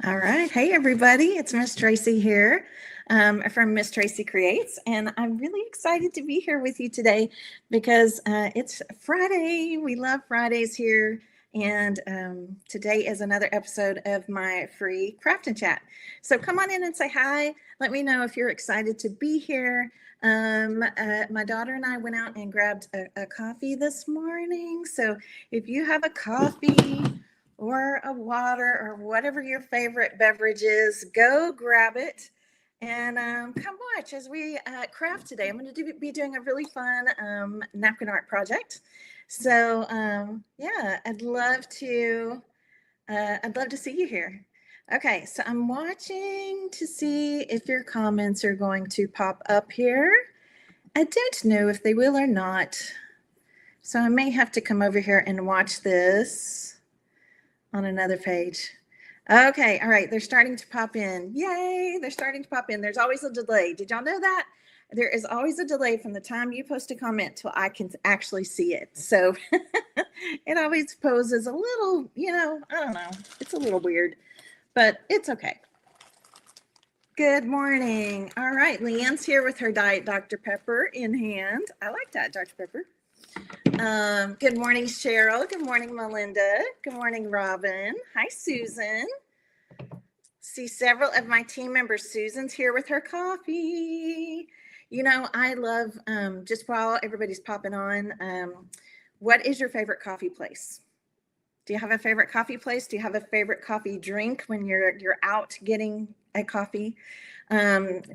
All right. Hey, everybody. It's Miss Tracy here from Miss Tracy Creates. And I'm really excited to be here with you today because it's Friday. We love Fridays here. And today is another episode of my free craft and chat. So come on in and say hi. Let me know if you're excited to be here. My daughter and I went out and grabbed a coffee this morning. So if you have a coffee, or a water or whatever your favorite beverage is, go grab it and come watch as we craft today. I'm going to be doing a really fun napkin art project. So yeah, I'd love to see you here. Okay, so I'm watching to see if your comments are going to pop up here. I don't know if they will or not. So I may have to come over here and watch this on another page. Okay, all right, they're starting to pop in. Yay, they're starting to pop in. There's always a delay. Did y'all know that? There is always a delay from the time you post a comment till I can actually see it. So it always poses a little, I don't know, it's a little weird, but it's okay. Good morning. All right, Leanne's here with her Diet Dr. Pepper in hand. I like that, Dr. Pepper. Good morning, Cheryl. Good morning, Melinda. Good morning, Robin. Hi, Susan. See several of my team members. Susan's here with her coffee. I love, just while everybody's popping on, what is your favorite coffee place? Do you have a favorite coffee place? Do you have a favorite coffee drink when you're out getting a coffee?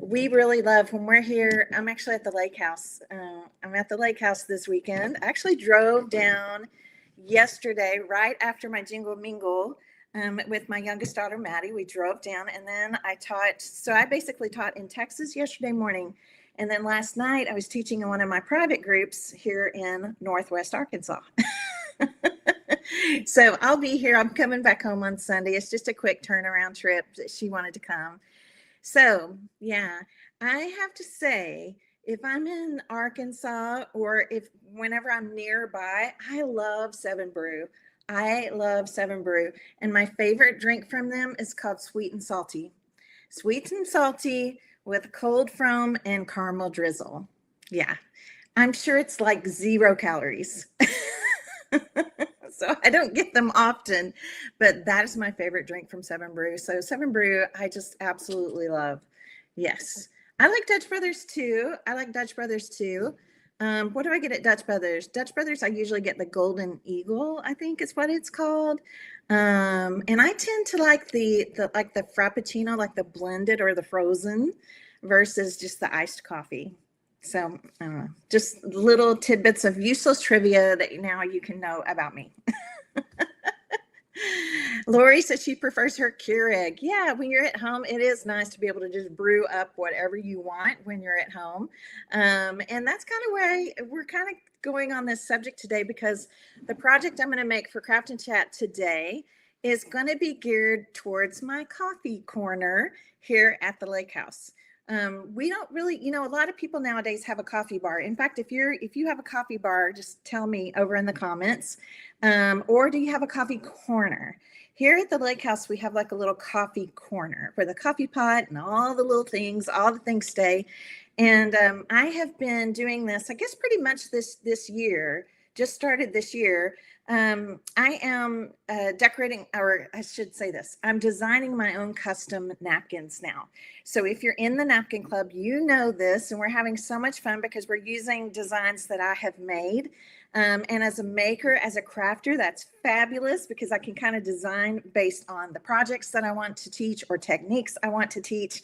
We really love when we're here. I'm actually at the lake house. I'm at the lake house this weekend. I actually drove down yesterday right after my Jingle Mingle with my youngest daughter, Maddie. We drove down and then I taught. So I basically taught in Texas yesterday morning. And then last night I was teaching in one of my private groups here in Northwest Arkansas. So I'll be here. I'm coming back home on Sunday. It's just a quick turnaround trip that she wanted to come. So yeah, I have to say, if I'm in Arkansas or if whenever I'm nearby, I love Seven Brew. I love Seven Brew. And my favorite drink from them is called Sweet and Salty. Sweet and salty with cold foam and caramel drizzle. Yeah, I'm sure it's like 0 calories. So I don't get them often, but that is my favorite drink from Seven Brew. So Seven Brew, I just absolutely love. Yes. I like Dutch Brothers too. I like Dutch Brothers too. What do I get at Dutch Brothers? Dutch Brothers, I usually get the Golden Eagle, I think is what it's called. And I tend to like the Frappuccino, like the blended or the frozen versus just the iced coffee. So just little tidbits of useless trivia that now you can know about me. Lori says she prefers her Keurig. Yeah, when you're at home, it is nice to be able to just brew up whatever you want when you're at home. And that's kind of why we're kind of going on this subject today, because the project I'm going to make for Craft and Chat today is going to be geared towards my coffee corner here at the lake house. We don't really, a lot of people nowadays have a coffee bar. In fact, if you have a coffee bar, just tell me over in the comments. Or do you have a coffee corner? Here at the lake house, we have like a little coffee corner where the coffee pot and all the things stay. And I have been doing this, I guess, pretty much this year. Just started this year. I am decorating, or I should say this, I'm designing my own custom napkins now. So if you're in the napkin club, you know this, and we're having so much fun because we're using designs that I have made. And as a maker, as a crafter, that's fabulous because I can kind of design based on the projects that I want to teach or techniques I want to teach,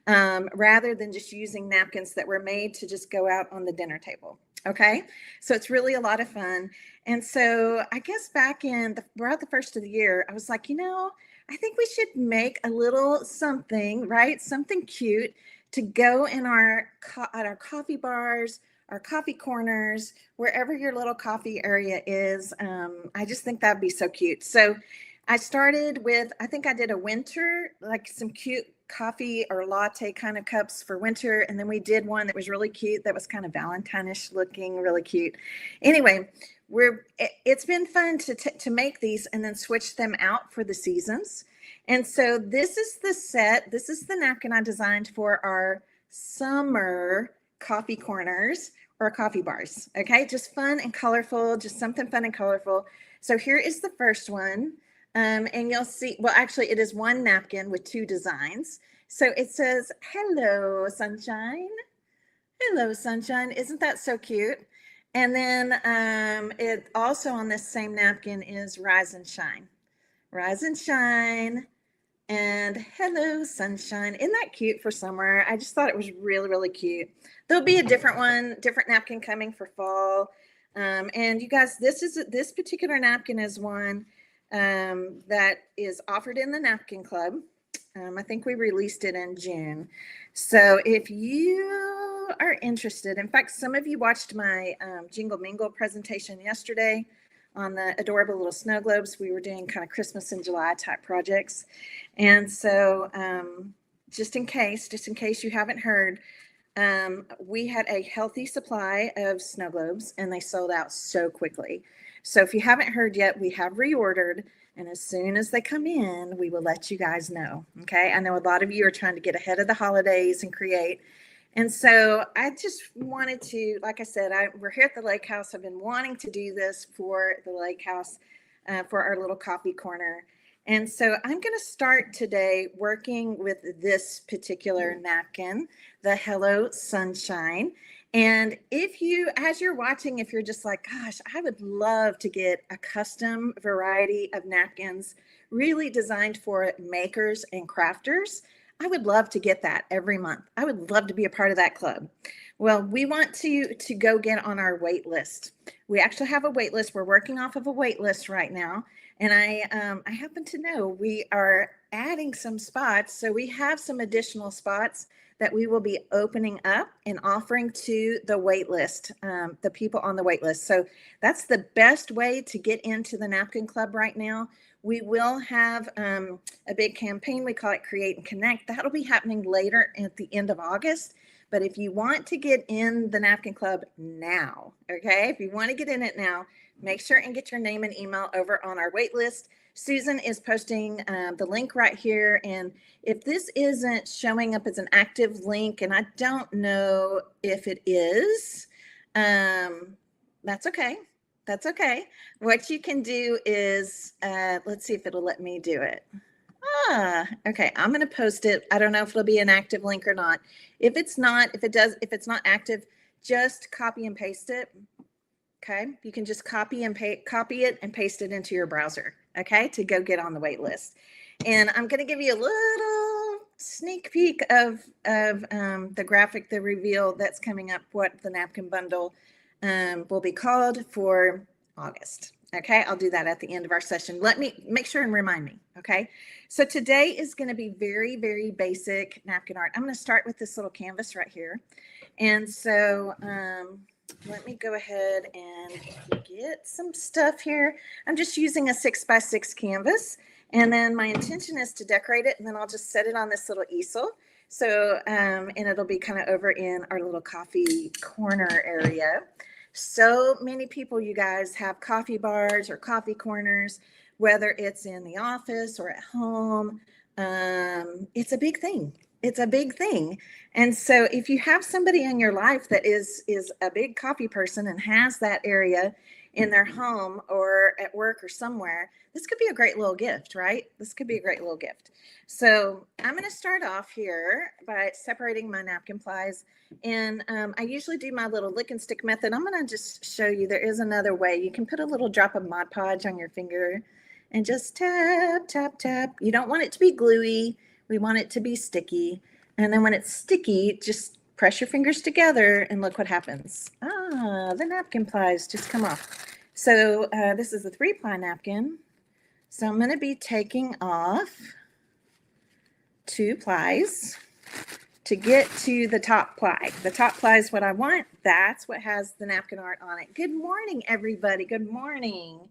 rather than just using napkins that were made to just go out on the dinner table. Okay, so it's really a lot of fun. And so I guess around the first of the year, I was like, I think we should make a little something, right? Something cute to go in at our coffee bars, our coffee corners, wherever your little coffee area is. I just think that'd be so cute. So I started with, I think I did a winter, like some cute coffee or latte kind of cups for winter. And then we did one that was really cute. That was kind of Valentine-ish looking, really cute. Anyway, it's been fun to make these and then switch them out for the seasons. And so this is the set. This is the napkin I designed for our summer coffee corners or coffee bars. Okay, just fun and colorful, just something fun and colorful. So here is the first one. And you'll see, well, actually, it is one napkin with two designs. So it says, "Hello, sunshine." Hello, sunshine. Isn't that so cute? And then it also on this same napkin is "Rise and Shine." Rise and shine. And hello, sunshine. Isn't that cute for summer? I just thought it was really, really cute. There'll be a different one, different napkin coming for fall. And you guys, this particular napkin is one that is offered in the Napkin Club. I think we released it in June. So if you are interested, in fact, some of you watched my Jingle Mingle presentation yesterday on the adorable little snow globes. We were doing kind of Christmas in July type projects. And so just in case you haven't heard, we had a healthy supply of snow globes and they sold out so quickly. So if you haven't heard yet, we have reordered. And as soon as they come in, we will let you guys know. Okay. I know a lot of you are trying to get ahead of the holidays and create. And so I just wanted to, like I said, we're here at the lake house. I've been wanting to do this for the lake house for our little coffee corner. And so I'm going to start today working with this particular napkin, the Hello Sunshine. And if you, as you're watching, if you're just like, gosh, I would love to get a custom variety of napkins really designed for makers and crafters, I would love to get that every month. I would love to be a part of that club. Well, we want to go get on our wait list. We actually have a wait list. We're working off of a wait list right now. And I happen to know we are adding some spots. So we have some additional spots that we will be opening up and offering to the wait list, the people on the wait list. So that's the best way to get into the Napkin Club right now. We will have a big campaign. We call it Create and Connect. That'll be happening later at the end of August. But if you want to get in the Napkin Club now, okay, if you want to get in it now, make sure and get your name and email over on our wait list. Susan is posting the link right here. And if this isn't showing up as an active link, and I don't know if it is, that's okay. That's okay. What you can do is, let's see if it'll let me do it. Okay. I'm going to post it. I don't know if it'll be an active link or not. If it's not, if it's not active, just copy and paste it. Okay. You can just copy it and paste it into your browser. Okay. To go get on the wait list. And I'm going to give you a little sneak peek of the graphic, the reveal that's coming up, what the napkin bundle will be called for August. Okay, I'll do that at the end of our session. Let me make sure and remind me. Okay, so today is going to be very, very basic napkin art. I'm going to start with this little canvas right here. And so let me go ahead and get some stuff here. I'm just using a 6x6 canvas. And then my intention is to decorate it, and then I'll just set it on this little easel. So, and it'll be kind of over in our little coffee corner area. So many people, you guys, have coffee bars or coffee corners, whether it's in the office or at home. It's a big thing. It's a big thing. And so if you have somebody in your life that is a big coffee person and has that area in their home or at work or somewhere, this could be a great little gift, right? This could be a great little gift. So I'm going to start off here by separating my napkin plies. And I usually do my little lick and stick method. I'm going to just show you there is another way. You can put a little drop of Mod Podge on your finger and just tap, tap, tap. You don't want it to be gluey. We want it to be sticky. And then when it's sticky, just press your fingers together and look what happens. The napkin plies just come off. So this is a 3-ply napkin. So I'm going to be taking off 2 plies to get to the top ply. The top ply is what I want. That's what has the napkin art on it. Good morning, everybody. Good morning.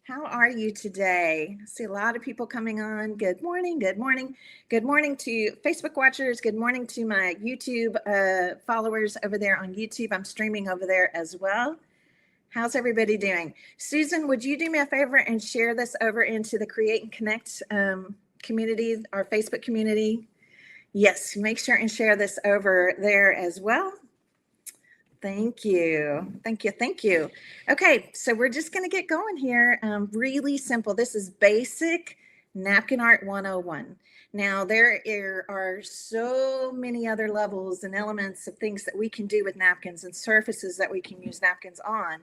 How are you today? I see a lot of people coming on. Good morning. Good morning. Good morning to Facebook watchers. Good morning to my YouTube followers over there on YouTube. I'm streaming over there as well. How's everybody doing? Susan, would you do me a favor and share this over into the Create and Connect community, our Facebook community? Yes, make sure and share this over there as well. Thank you. Thank you. Thank you. Okay, so we're just going to get going here. Really simple. This is basic napkin art 101. Now, there are so many other levels and elements of things that we can do with napkins and surfaces that we can use napkins on.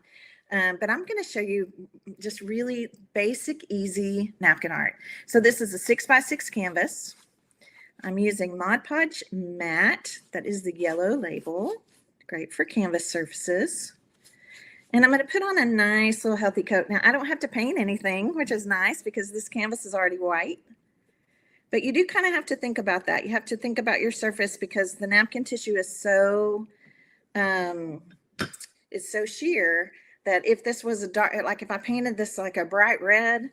But I'm going to show you just really basic, easy napkin art. So this is a 6x6 canvas. I'm using Mod Podge Matte. That is the yellow label. Great for canvas surfaces. And I'm going to put on a nice little healthy coat. Now, I don't have to paint anything, which is nice because this canvas is already white. But you do kind of have to think about that. You have to think about your surface because the napkin tissue is so sheer that if this was a dark, like if I painted this like a bright red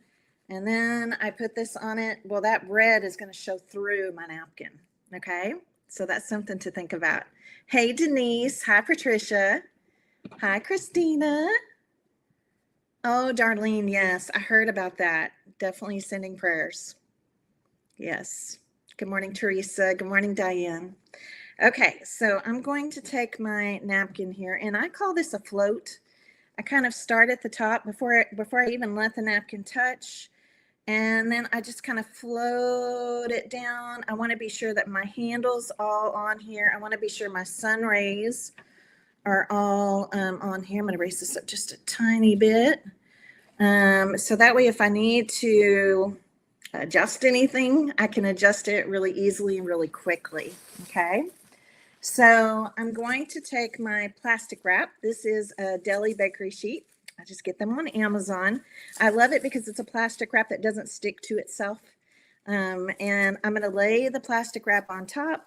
and then I put this on it, well, that red is going to show through my napkin. Okay, so that's something to think about. Hey, Denise. Hi, Patricia. Hi, Christina. Oh, Darlene, yes, I heard about that. Definitely sending prayers. Yes. Good morning, Teresa. Good morning, Diane. Okay, so I'm going to take my napkin here, and I call this a float. I kind of start at the top before I even let the napkin touch, and then I just kind of float it down. I want to be sure that my handle's all on here. I want to be sure my sun rays are all on here. I'm going to raise this up just a tiny bit. So that way if I need to adjust anything, I can adjust it really easily and really quickly. Okay. So I'm going to take my plastic wrap. This is a deli bakery sheet. I just get them on Amazon. I love it because it's a plastic wrap that doesn't stick to itself. And I'm going to lay the plastic wrap on top.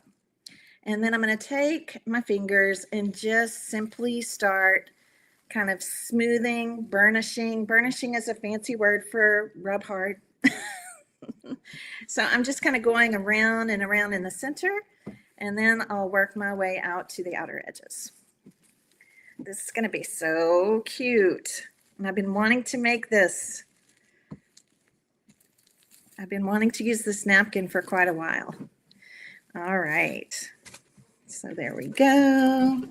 And then I'm going to take my fingers and just simply start kind of smoothing, burnishing. Burnishing is a fancy word for rub hard. So I'm just kind of going around and around in the center, and then I'll work my way out to the outer edges. This is going to be so cute. And I've been wanting to make this. I've been wanting to use this napkin for quite a while. All right. So there we go.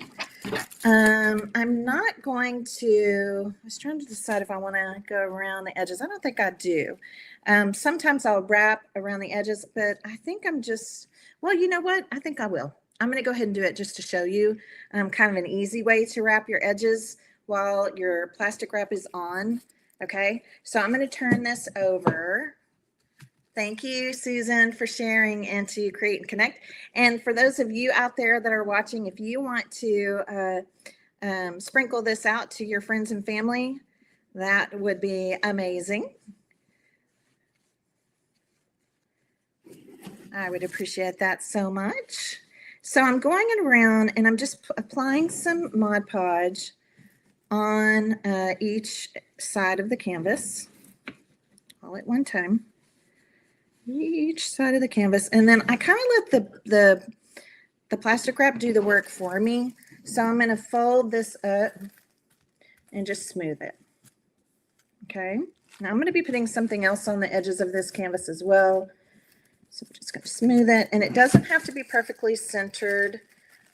I'm not going to, I was trying to decide if I want to go around the edges. I don't think I do. Sometimes I'll wrap around the edges, but I think I'm just, well, you know what? I think I will. I'm going to go ahead and do it just to show you kind of an easy way to wrap your edges while your plastic wrap is on. Okay, so I'm going to turn this over. Thank you, Susan, for sharing and to create and connect. And for those of you out there that are watching, if you want to sprinkle this out to your friends and family, that would be amazing. I would appreciate that so much. So I'm going around and I'm just applying some Mod Podge on each side of the canvas, all at one time. Each side of the canvas, and then I kind of let the plastic wrap do the work for me. So I'm going to fold this up and just smooth it. Okay, now I'm going to be putting something else on the edges of this canvas as well. So I'm just going to smooth it, and it doesn't have to be perfectly centered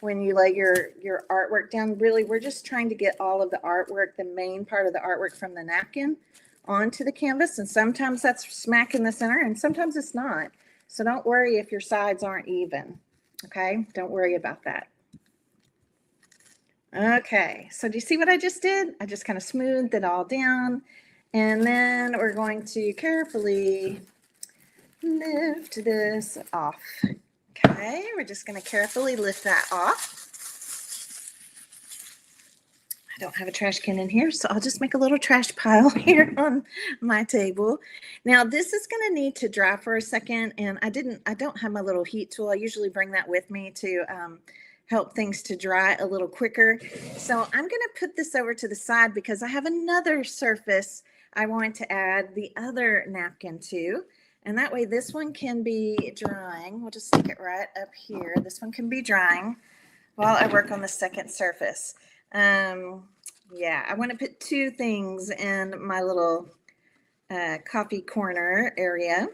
when you lay your artwork down. Really, we're just trying to get all of the artwork, the main part of the artwork from the napkin, onto the canvas, and sometimes that's smack in the center and sometimes it's not. So don't worry if your sides aren't even. Okay, don't worry about that. Okay, so do you see what I just did? I just kind of smoothed it all down, and then we're going to carefully lift this off. Okay, we're just going to carefully lift that off. I don't have a trash can in here, so I'll just make a little trash pile here on my table. Now this is going to need to dry for a second, and I don't have my little heat tool. I usually bring that with me to help things to dry a little quicker. So I'm going to put this over to the side because I have another surface I want to add the other napkin to, and that way this one can be drying. We'll just stick it right up here. This one can be drying while I work on the second surface. Yeah, I want to put two things in my little coffee corner area.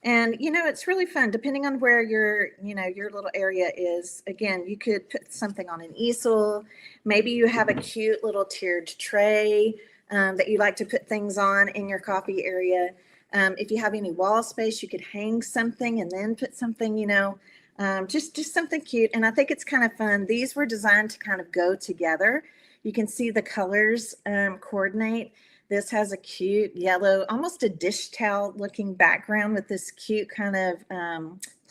And, it's really fun depending on where your little area is. Again, you could put something on an easel. Maybe you have a cute little tiered tray that you like to put things on in your coffee area. If you have any wall space, you could hang something and then put something, just something cute. And I think it's kind of fun. These were designed to kind of go together. You can see the colors coordinate. This has a cute yellow, almost a dish towel looking background with this cute kind of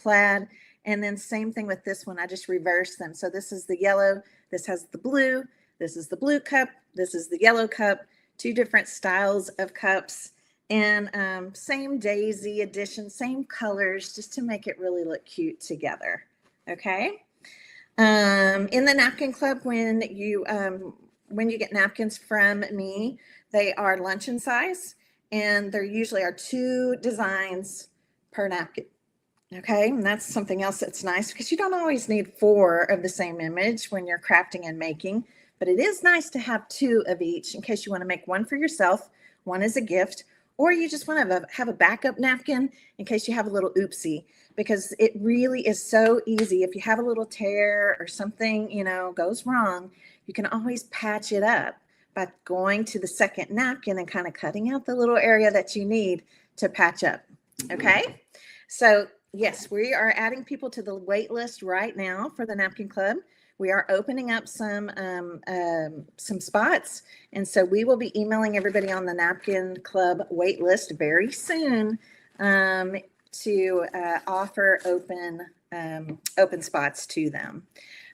plaid. And then same thing with this one. I just reversed them. So this is the yellow. This has the blue. This is the blue cup. This is the yellow cup. Two different styles of cups. And same daisy edition, same colors, just to make it really look cute together. Okay. In the napkin club, when you get napkins from me, they are luncheon size, and there usually are 2 designs per napkin. Okay, and that's something else that's nice because you don't always need 4 of the same image when you're crafting and making, but it is nice to have 2 of each in case you want to make one for yourself, one as a gift, or you just want to have a backup napkin in case you have a little oopsie, because it really is so easy. If you have a little tear or something, goes wrong, you can always patch it up by going to the second napkin and kind of cutting out the little area that you need to patch up. Okay. So yes, we are adding people to the wait list right now for the Napkin Club. We are opening up some spots. And so we will be emailing everybody on the Napkin Club wait list very soon to offer open spots to them.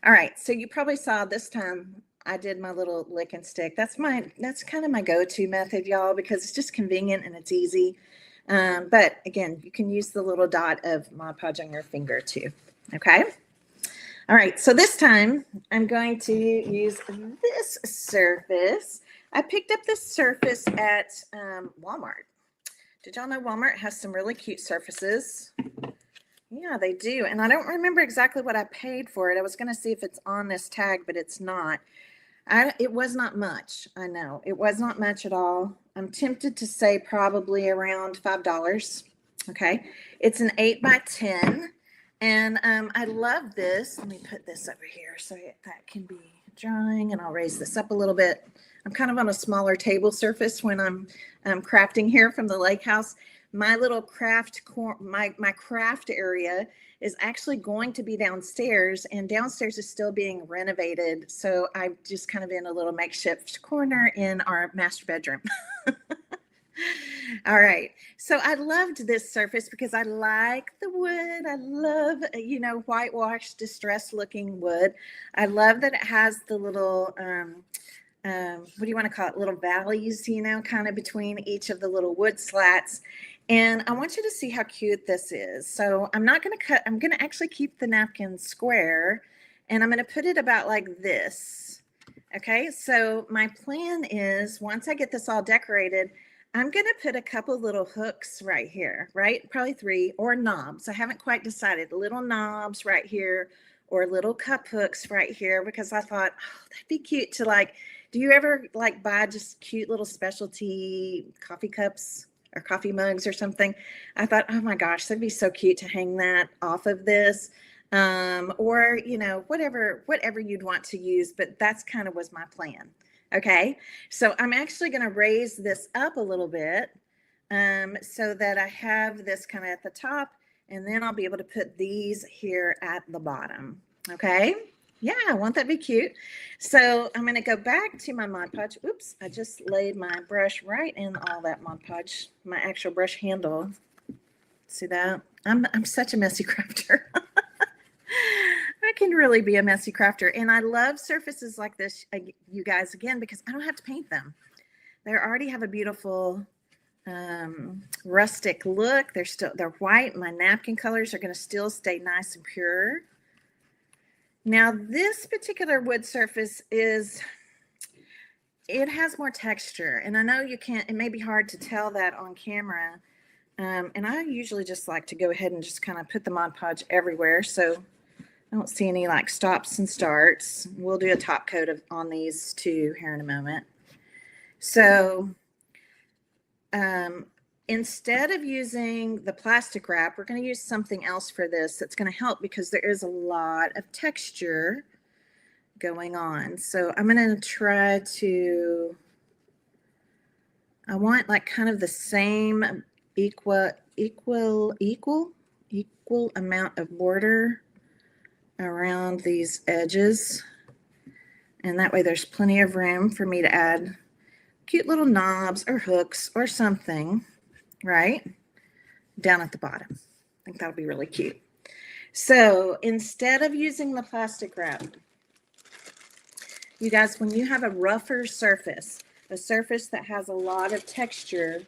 All right. So you probably saw this time I did my little lick and stick. That's kind of my go-to method, y'all, because it's just convenient and it's easy. But again, you can use the little dot of Mod Podge on your finger too. Okay. All right. So this time I'm going to use this surface. I picked up this surface at Walmart. Did y'all know Walmart has some really cute surfaces? Yeah, they do. And I don't remember exactly what I paid for it. I was going to see if it's on this tag, but it's not. It was not much. I know it was not much at all. I'm tempted to say probably around $5. Okay. It's an 8x10. And I love this. Let me put this over here so that can be drying, and I'll raise this up a little bit. I'm kind of on a smaller table surface when I'm crafting here from the lake house. My little my craft area is actually going to be downstairs, and downstairs is still being renovated. So I'm just kind of in a little makeshift corner in our master bedroom. All right. So I loved this surface because I like the wood. I love, whitewashed, distressed looking wood. I love that it has the little, what do you want to call it? Little valleys, kind of between each of the little wood slats. And I want you to see how cute this is. So I'm not going to cut, I'm going to actually keep the napkin square, and I'm going to put it about like this. Okay. So my plan is, once I get this all decorated, I'm going to put a couple little hooks right here, right? Probably 3, or knobs. I haven't quite decided. Little knobs right here, or little cup hooks right here, because I thought, oh, that'd be cute to do you ever buy just cute little specialty coffee cups or coffee mugs or something? I thought, oh my gosh, that'd be so cute to hang that off of this. Or, whatever you'd want to use, but that's kind of was my plan. Okay, so I'm actually going to raise this up a little bit so that I have this kind of at the top, and then I'll be able to put these here at the bottom. Okay, yeah, won't that be cute? So I'm going to go back to my Mod Podge. Oops, I just laid my brush right in all that Mod Podge, my actual brush handle. See that? I'm such a messy crafter. I can really be a messy crafter, and I love surfaces like this, you guys, again, because I don't have to paint them. They already have a beautiful rustic look. They're white. My napkin colors are going to still stay nice and pure. Now, this particular wood surface it has more texture, and I know it may be hard to tell that on camera. And I usually just like to go ahead and just kind of put the Mod Podge everywhere, so I don't see any stops and starts. We'll do a top coat on these too here in a moment. So instead of using the plastic wrap, we're going to use something else for this that's going to help because there is a lot of texture going on. So I'm going to try to, I want like kind of the same equal amount of border around these edges. And that way there's plenty of room for me to add cute little knobs or hooks or something, right? Down at the bottom. I think that'll be really cute. So instead of using the plastic wrap, you guys, when you have a rougher surface, a surface that has a lot of texture,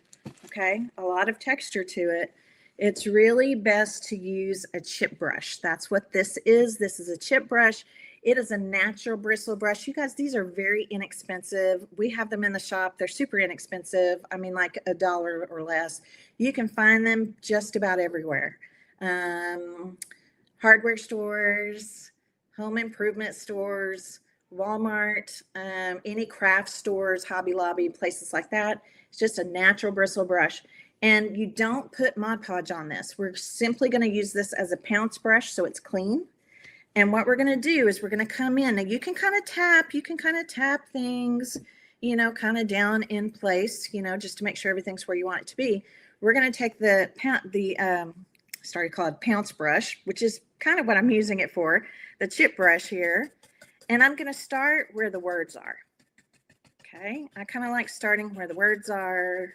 okay, a lot of texture to it, it's really best to use a chip brush. That's what this is. This is a chip brush. It is a natural bristle brush. You guys, these are very inexpensive. We have them in the shop. They're super inexpensive. I mean, like $1 or less. You can find them just about everywhere. Hardware stores, home improvement stores, Walmart, any craft stores, Hobby Lobby, places like that. It's just a natural bristle brush. And you don't put Mod Podge on this. We're simply going to use this as a pounce brush so it's clean. And what we're going to do is we're going to come in. Now you can kind of tap things, you know, kind of down in place, you know, just to make sure everything's where you want it to be. We're going to take the started called pounce brush, which is kind of what I'm using it for, the chip brush here. And I'm going to start where the words are. Okay. I kind of like starting where the words are.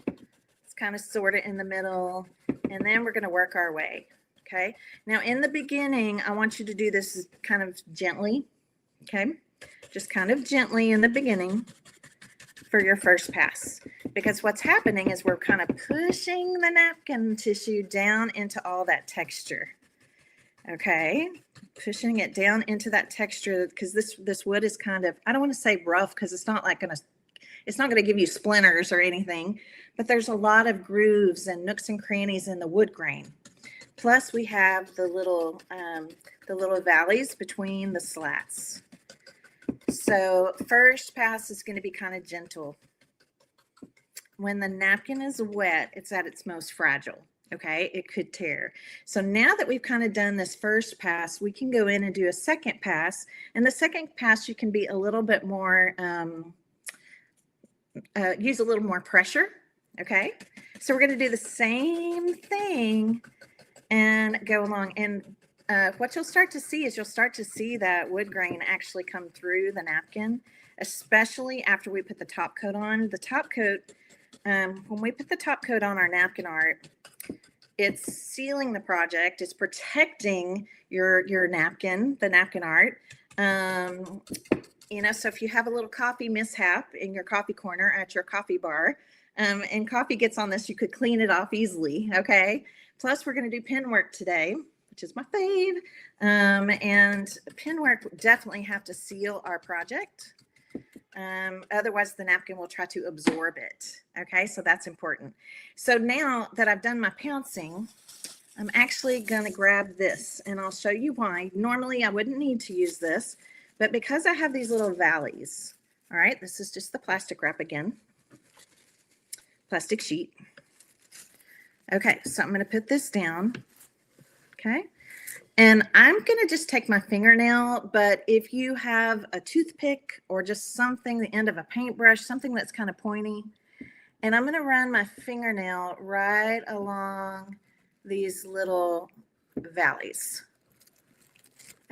It's kind of sort of in the middle. And then we're going to work our way. Okay. Now in the beginning, I want you to do this kind of gently. Okay. Just kind of gently in the beginning for your first pass. Because what's happening is we're kind of pushing the napkin tissue down into all that texture. Okay, pushing it down into that texture because this wood is kind of, I don't want to say rough because it's not gonna give you splinters or anything, but there's a lot of grooves and nooks and crannies in the wood grain. Plus we have the little valleys between the slats. So first pass is going to be kind of gentle. When the napkin is wet, it's at its most fragile. Okay, it could tear. So now that we've kind of done this first pass, we can go in and do a second pass. And the second pass, you can be a little bit more, use a little more pressure. Okay, so we're going to do the same thing and go along. And what you'll start to see is that wood grain actually come through the napkin, especially after we put the top coat on. The top coat, when we put the top coat on our napkin art, it's sealing the project. It's protecting your napkin, the napkin art. You know, so if you have a little coffee mishap in your coffee corner at your coffee bar, and coffee gets on this, you could clean it off easily. Okay. Plus, we're going to do pen work today, which is my fave. And pen work definitely have to seal our project. Otherwise the napkin will try to absorb it. Okay, so that's important. So now that I've done my pouncing, I'm actually going to grab this and I'll show you why. Normally I wouldn't need to use this, but because I have these little valleys, all right, this is just the plastic wrap again, plastic sheet. Okay, so I'm going to put this down. Okay. And I'm going to just take my fingernail, but if you have a toothpick or just something, the end of a paintbrush, something that's kind of pointy, and I'm going to run my fingernail right along these little valleys.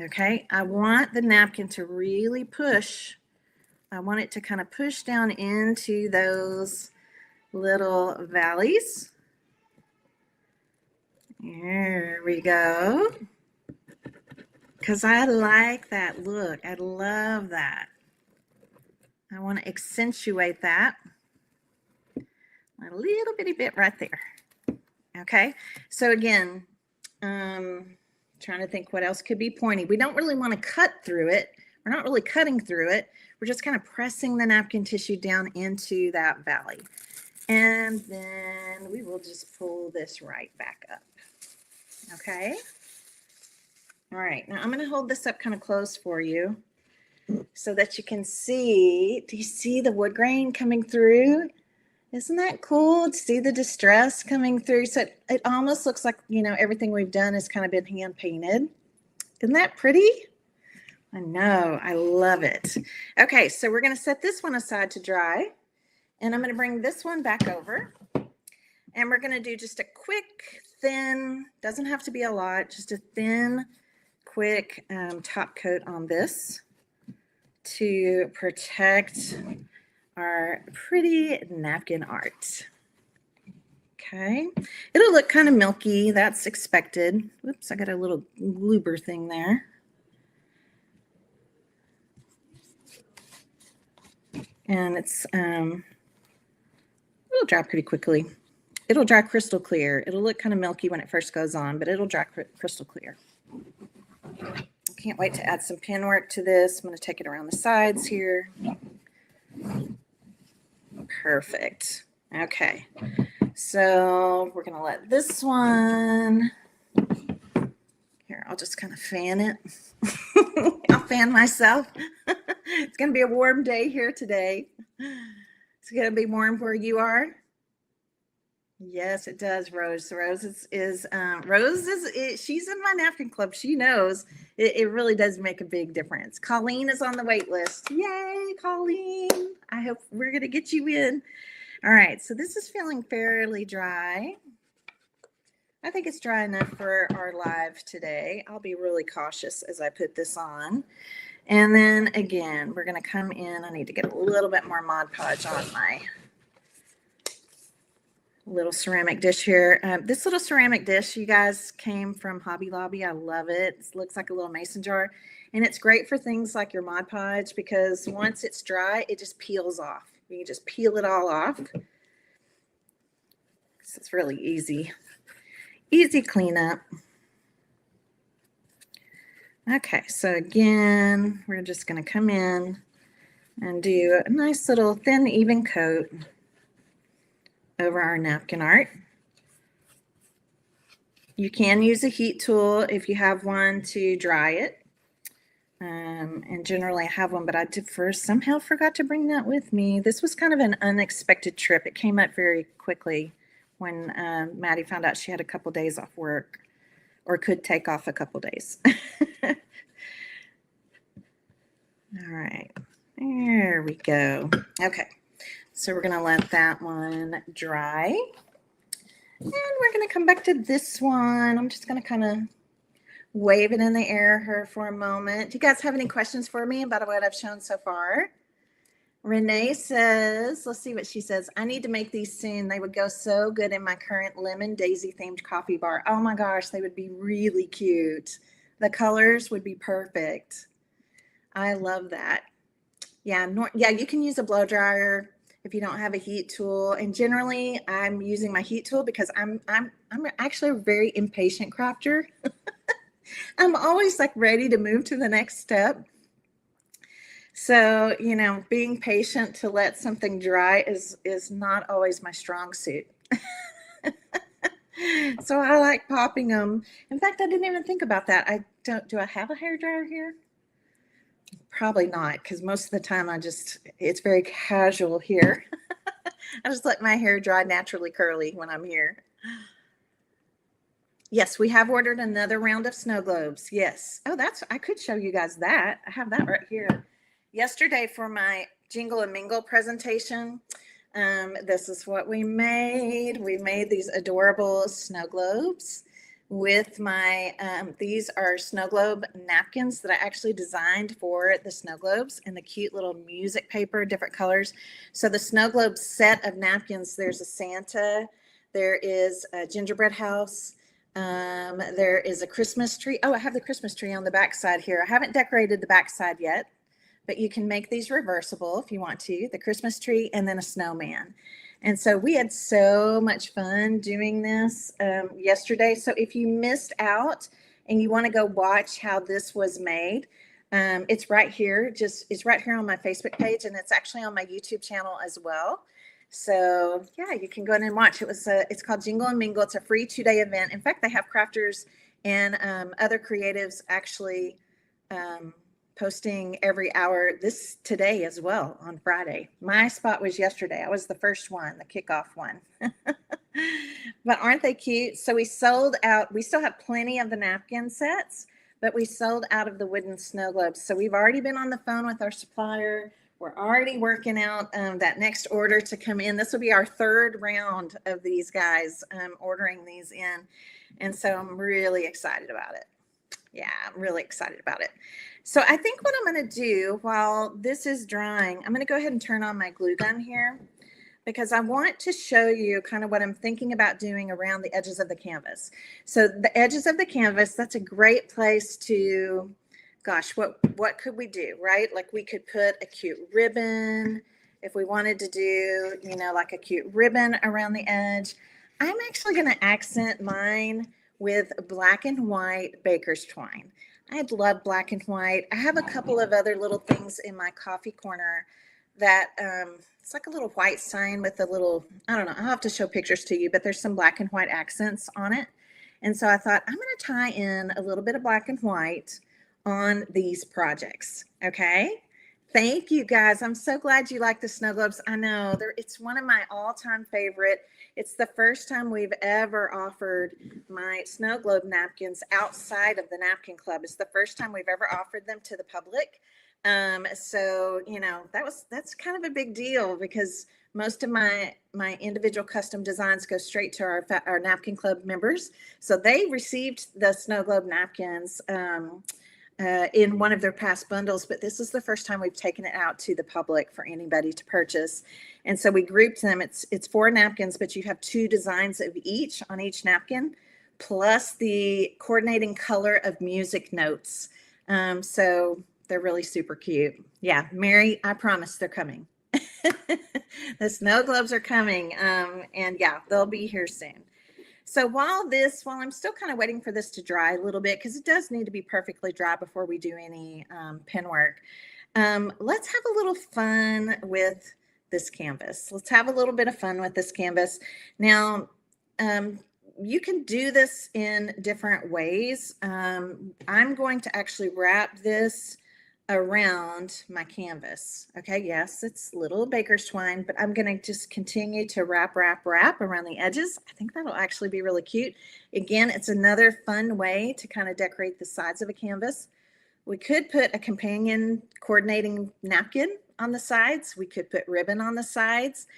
Okay, I want the napkin to really push. I want it to kind of push down into those little valleys. There we go. Because I like that look. I love that. I want to accentuate that. A little bitty bit right there. Okay. So again, trying to think what else could be pointy. We don't really want to cut through it. We're not really cutting through it. We're just kind of pressing the napkin tissue down into that valley. And then we will just pull this right back up. Okay. All right, now I'm going to hold this up kind of close for you so that you can see. Do you see the wood grain coming through? Isn't that cool to see the distress coming through? So it almost looks like, everything we've done has kind of been hand painted. Isn't that pretty? I know, I love it. Okay, so we're going to set this one aside to dry, and I'm going to bring this one back over, and we're going to do just a quick, thin, doesn't have to be a lot, just a thin, quick top coat on this to protect our pretty napkin art. Okay, it'll look kind of milky. That's expected. Whoops, I got a little goober thing there. And it'll dry pretty quickly. It'll dry crystal clear. It'll look kind of milky when it first goes on, but it'll dry crystal clear. I can't wait to add some pen work to this. I'm going to take it around the sides here. Perfect. Okay, so we're going to let this one, here, I'll just kind of fan it. I'll fan myself. It's going to be a warm day here today. It's going to be warm where you are. Yes, it does, Rose. Rose is she's in my napkin club. She knows it really does make a big difference. Colleen is on the wait list. Yay, Colleen. I hope we're going to get you in. All right, so this is feeling fairly dry. I think it's dry enough for our live today. I'll be really cautious as I put this on. And then again, we're going to come in. I need to get a little bit more Mod Podge on my little ceramic dish here. This little ceramic dish, you guys, came from Hobby Lobby. I love it. It looks like a little mason jar. And it's great for things like your Mod Podge because once it's dry, it just peels off. You can just peel it all off. So it's really easy. Easy cleanup. Okay, so again, we're just going to come in and do a nice little thin, even coat over our napkin art. You can use a heat tool if you have one to dry it. And generally I have one, but I somehow forgot to bring that with me. This was kind of an unexpected trip. It came up very quickly when Maddie found out she had a couple days off work or could take off a couple days. All right, there we go. Okay, so we're going to let that one dry. And we're going to come back to this one. I'm just going to kind of wave it in the air here for a moment. Do you guys have any questions for me about what I've shown so far? Renee says, let's see what she says. I need to make these soon. They would go so good in my current lemon daisy themed coffee bar. Oh my gosh, they would be really cute. The colors would be perfect. I love that. Yeah, you can use a blow dryer if you don't have a heat tool. And generally, I'm using my heat tool because I'm actually a very impatient crafter. I'm always like ready to move to the next step. So, being patient to let something dry is not always my strong suit. So I like popping them. In fact, I didn't even think about that. Do I have a hair dryer here? Probably not, because most of the time it's very casual here. I just let my hair dry naturally curly when I'm here. Yes, we have ordered another round of snow globes. Yes. Oh, I could show you guys that. I have that right here. Yesterday for my Jingle and Mingle presentation, this is what we made. We made these adorable snow globes with these are snow globe napkins that I actually designed for the snow globes and the cute little music paper, different colors. So the snow globe set of napkins, there's a Santa, there is a gingerbread house, there is a Christmas tree. Oh, I have the Christmas tree on the back side here. I haven't decorated the back side yet, but you can make these reversible if you want to, the Christmas tree and then a snowman. And so we had so much fun doing this yesterday. So if you missed out and you want to go watch how this was made, it's right here. It's right here on my Facebook page, and it's actually on my YouTube channel as well. So yeah, you can go in and watch. It's called Jingle and Mingle. It's a free 2-day event. In fact, they have crafters and other creatives actually posting every hour today as well on Friday. My spot was yesterday. I was the first one, the kickoff one. But aren't they cute? So we sold out. We still have plenty of the napkin sets, but we sold out of the wooden snow globes. So we've already been on the phone with our supplier. We're already working out that next order to come in. This will be our third round of these guys ordering these in. And so I'm really excited about it. Yeah, I'm really excited about it. So I think what I'm going to do while this is drying, I'm going to go ahead and turn on my glue gun here, because I want to show you kind of what I'm thinking about doing around the edges of the canvas. So the edges of the canvas, that's a great place to, gosh, what could we do, right? Like we could put a cute ribbon if we wanted to do, you know, like a cute ribbon around the edge. I'm actually going to accent mine with black and white baker's twine. I love black and white. I have a couple of other little things in my coffee corner that it's like a little white sign with a little, I don't know, I'll have to show pictures to you, but there's some black and white accents on it. And so I thought I'm going to tie in a little bit of black and white on these projects. Okay. Thank you guys. I'm so glad you like the snow globes. I know it's one of my all-time favorite. It's the first time we've ever offered my snow globe napkins outside of the Napkin Club. It's the first time we've ever offered them to the public. So, you know, that's kind of a big deal, because most of my individual custom designs go straight to our Napkin Club members. So they received the snow globe napkins in one of their past bundles, but this is the first time we've taken it out to the public for anybody to purchase. And so we grouped them. It's 4 napkins, but you have 2 designs of each on each napkin, plus the coordinating color of music notes. So they're really super cute. Yeah, Mary, I promise they're coming. The snow globes are coming. And yeah, they'll be here soon. So while I'm still kind of waiting for this to dry a little bit, because it does need to be perfectly dry before we do any pen work, let's have a little fun with this canvas. Let's have a little bit of fun with this canvas. Now, you can do this in different ways. I'm going to actually wrap this around my canvas. Okay, yes, it's little baker's twine, but I'm going to just continue to wrap around the edges. I think that'll actually be really cute. Again, it's another fun way to kind of decorate the sides of a canvas. We could put a companion coordinating napkin on the sides. We could put ribbon on the sides.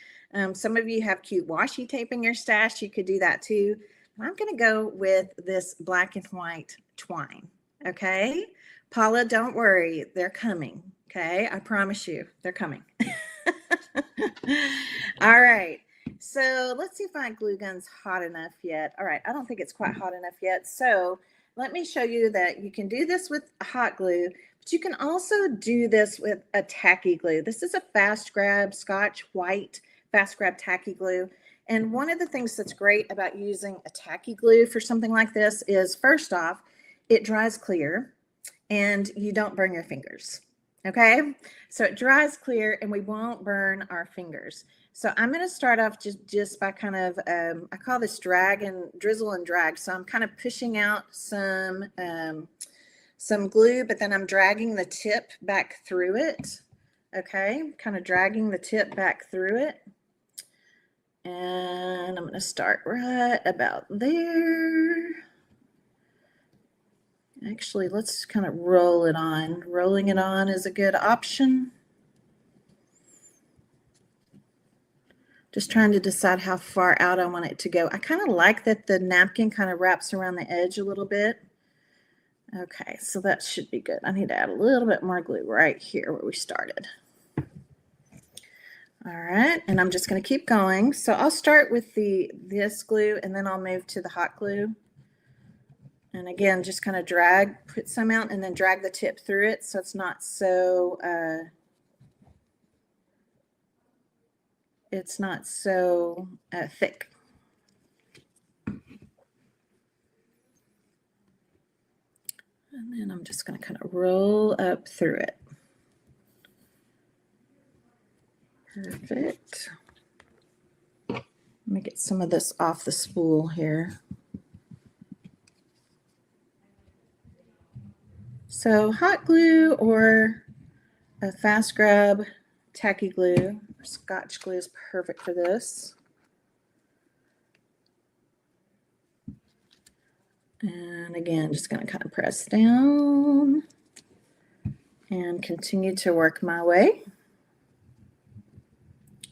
Some of you have cute washi tape in your stash. You could do that too. I'm going to go with this black and white twine. Okay. Paula, don't worry, they're coming. Okay, I promise you, they're coming. All right, so let's see if my glue gun's hot enough yet. All right, I don't think it's quite hot enough yet. So let me show you that you can do this with hot glue, but you can also do this with a tacky glue. This is a Fast Grab Scotch White Fast Grab tacky glue. And one of the things that's great about using a tacky glue for something like this is, first off, it dries clear and you don't burn your fingers. Okay, so it dries clear and we won't burn our fingers. So I'm going to start off just by kind of, I call this drizzle and drag. So I'm kind of pushing out some glue, but then I'm dragging the tip back through it. Okay, kind of dragging the tip back through it. And I'm going to start right about there. Actually, let's kind of roll it on. Rolling it on is a good option. Just trying to decide how far out I want it to go. I kind of like that the napkin kind of wraps around the edge a little bit. Okay, so that should be good. I need to add a little bit more glue right here where we started. All right, and I'm just going to keep going. So I'll start with this glue and then I'll move to the hot glue. And again, just kind of put some out and then drag the tip through it so it's not so thick. And then I'm just going to kind of roll up through it. Perfect. Let me get some of this off the spool here. So hot glue or a fast grab tacky glue or Scotch glue is perfect for this. And again, just going to kind of press down and continue to work my way.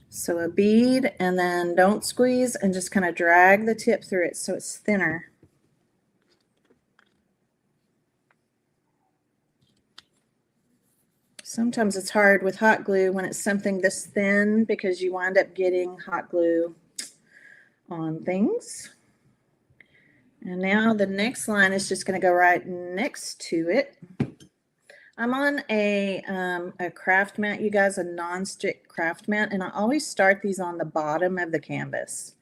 So a bead, and then don't squeeze, and just kind of drag the tip through it so it's thinner. Sometimes it's hard with hot glue when it's something this thin because you wind up getting hot glue on things. And now the next line is just going to go right next to it. I'm on a craft mat, you guys, a non-stick craft mat, and I always start these on the bottom of the canvas.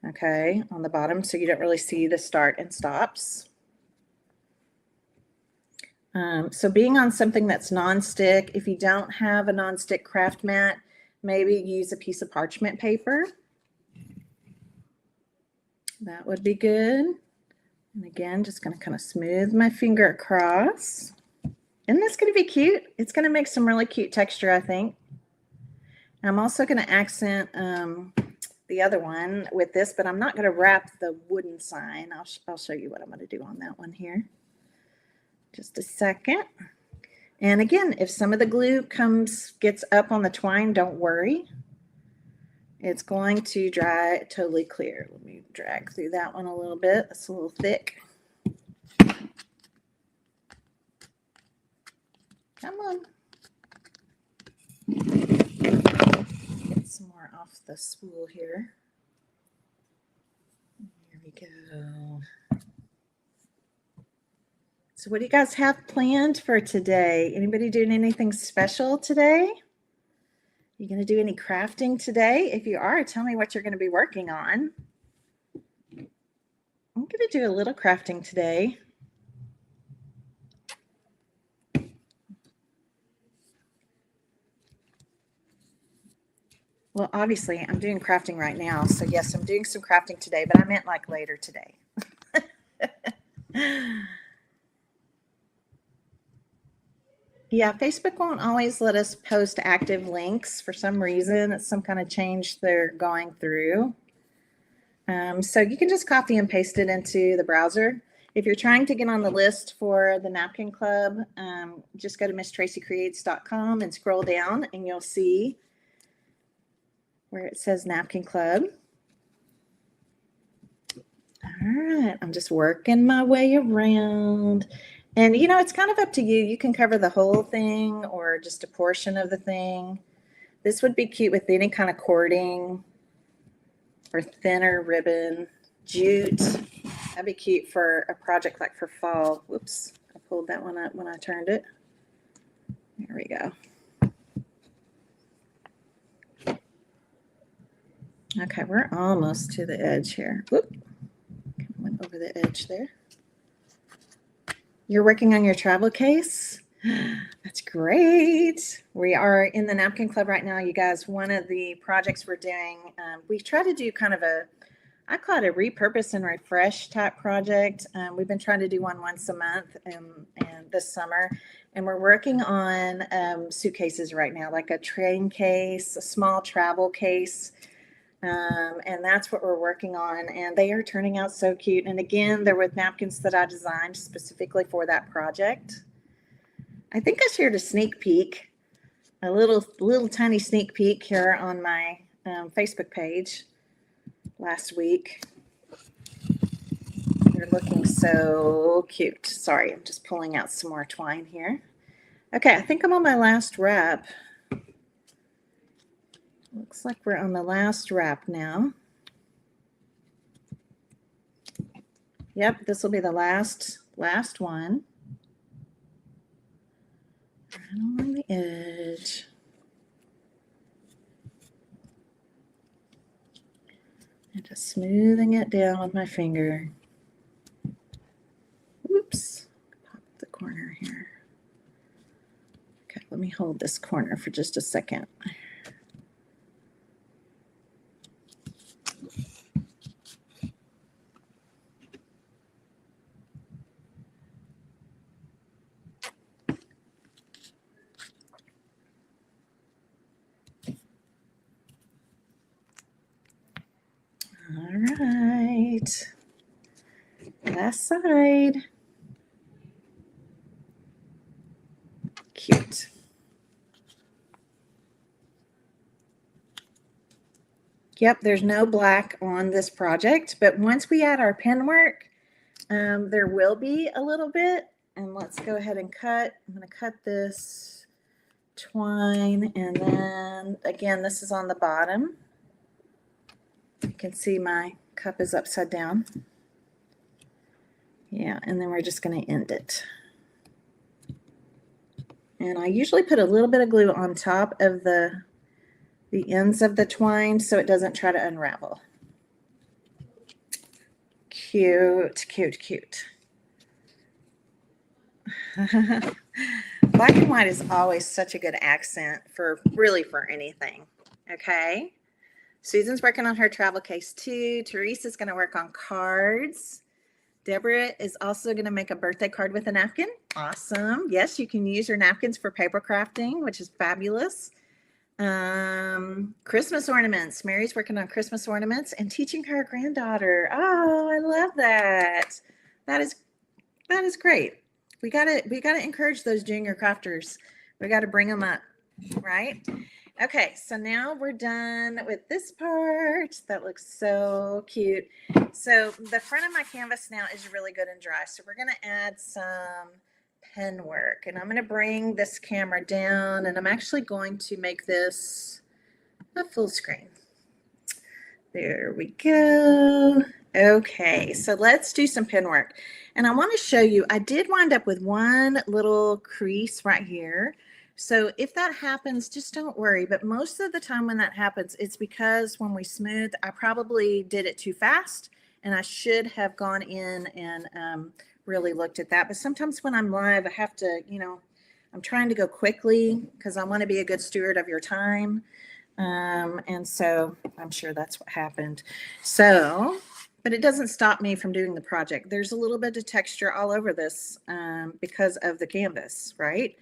Okay, on the bottom, so you don't really see the start and stops. So being on something that's non-stick, if you don't have a non-stick craft mat, maybe use a piece of parchment paper. That would be good. And again, just going to kind of smooth my finger across. Isn't this going to be cute? It's going to make some really cute texture, I think. I'm also going to accent the other one with this, but I'm not going to wrap the wooden sign. I'll show you what I'm going to do on that one here. Just a second. And again, if some of the glue gets up on the twine, don't worry. It's going to dry totally clear. Let me drag through that one a little bit. It's a little thick. Come on. Get some more off the spool here. Here we go. So what do you guys have planned for today? Anybody doing anything special today? You going to do any crafting today? If you are, tell me what you're going to be working on. I'm going to do a little crafting today. Well, obviously, I'm doing crafting right now. So, yes, I'm doing some crafting today, but I meant like later today. Yeah, Facebook won't always let us post active links for some reason. It's some kind of change they're going through. So you can just copy and paste it into the browser. If you're trying to get on the list for the Napkin Club, just go to MissTracyCreates.com and scroll down, and you'll see where it says Napkin Club. All right, I'm just working my way around. And, you know, it's kind of up to you. You can cover the whole thing or just a portion of the thing. This would be cute with any kind of cording or thinner ribbon, jute. That'd be cute for a project like for fall. Whoops, I pulled that one up when I turned it. There we go. Okay, we're almost to the edge here. Whoop, went over the edge there. You're working on your travel case? That's great. We are in the Napkin Club right now, you guys. One of the projects we're doing, we try to do kind of I call it a repurpose and refresh type project. We've been trying to do one once a month and this summer. And we're working on suitcases right now, like a train case, a small travel case. And that's what we're working on, and they are turning out so cute. And again, they're with napkins that I designed specifically for that project. I think I shared a sneak peek, a little tiny sneak peek here on my Facebook page last week. They're looking so cute. Sorry, I'm just pulling out some more twine here. Okay, I think I'm on my last wrap. Looks like we're on the last wrap now. Yep, this will be the last one. Right on the edge. And just smoothing it down with my finger. Oops, pop the corner here. Okay, let me hold this corner for just a second. All right. Last side. Cute. Yep, there's no black on this project, but once we add our pen work, there will be a little bit. And let's go ahead and cut. I'm going to cut this twine, and then again, this is on the bottom. You can see my cup is upside down. Yeah, and then we're just going to end it. And I usually put a little bit of glue on top of the ends of the twine so it doesn't try to unravel. Cute, cute, cute. Black and white is always such a good accent for anything. Okay. Susan's working on her travel case too. Teresa's going to work on cards. Deborah is also going to make a birthday card with a napkin. Awesome. Yes, you can use your napkins for paper crafting, which is fabulous. Christmas ornaments. Mary's working on Christmas ornaments and teaching her granddaughter. Oh, I love that. That is great. We gotta encourage those junior crafters. We gotta bring them up, right? Okay, so now we're done with this part. That looks so cute. So the front of my canvas now is really good and dry. So we're gonna add some pen work, and I'm gonna bring this camera down, and I'm actually going to make this a full screen. There we go. Okay, so let's do some pen work. And I want to show you, I did wind up with one little crease right here. So if that happens, just don't worry. But most of the time when that happens, it's because when we smooth, I probably did it too fast, and I should have gone in and really looked at that. But sometimes when I'm live, I have to, I'm trying to go quickly because I want to be a good steward of your time. And so I'm sure that's what happened. So, but it doesn't stop me from doing the project. There's a little bit of texture all over this because of the canvas, right?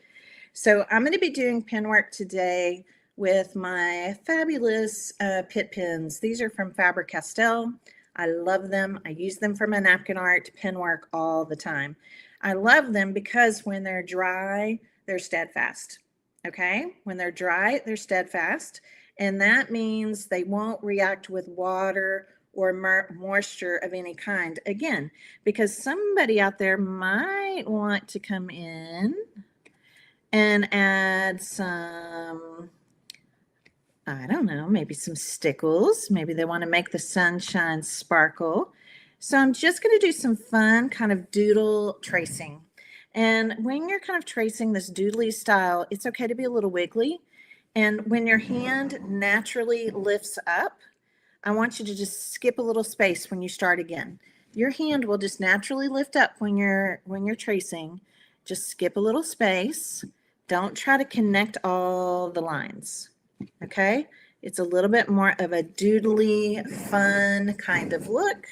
So I'm going to be doing pen work today with my fabulous Pitt pens. These are from Faber-Castell. I love them. I use them for my napkin art pen work all the time. I love them because when they're dry, they're steadfast. Okay? When they're dry, they're steadfast. And that means they won't react with water or moisture of any kind. Again, because somebody out there might want to come in and add some, I don't know, maybe some stickles. Maybe they want to make the sunshine sparkle. So I'm just going to do some fun kind of doodle tracing. And when you're kind of tracing this doodly style, it's okay to be a little wiggly. And when your hand naturally lifts up, I want you to just skip a little space when you start again. Your hand will just naturally lift up when you're tracing. Just skip a little space. Don't try to connect all the lines. Okay? It's a little bit more of a doodly, fun kind of look.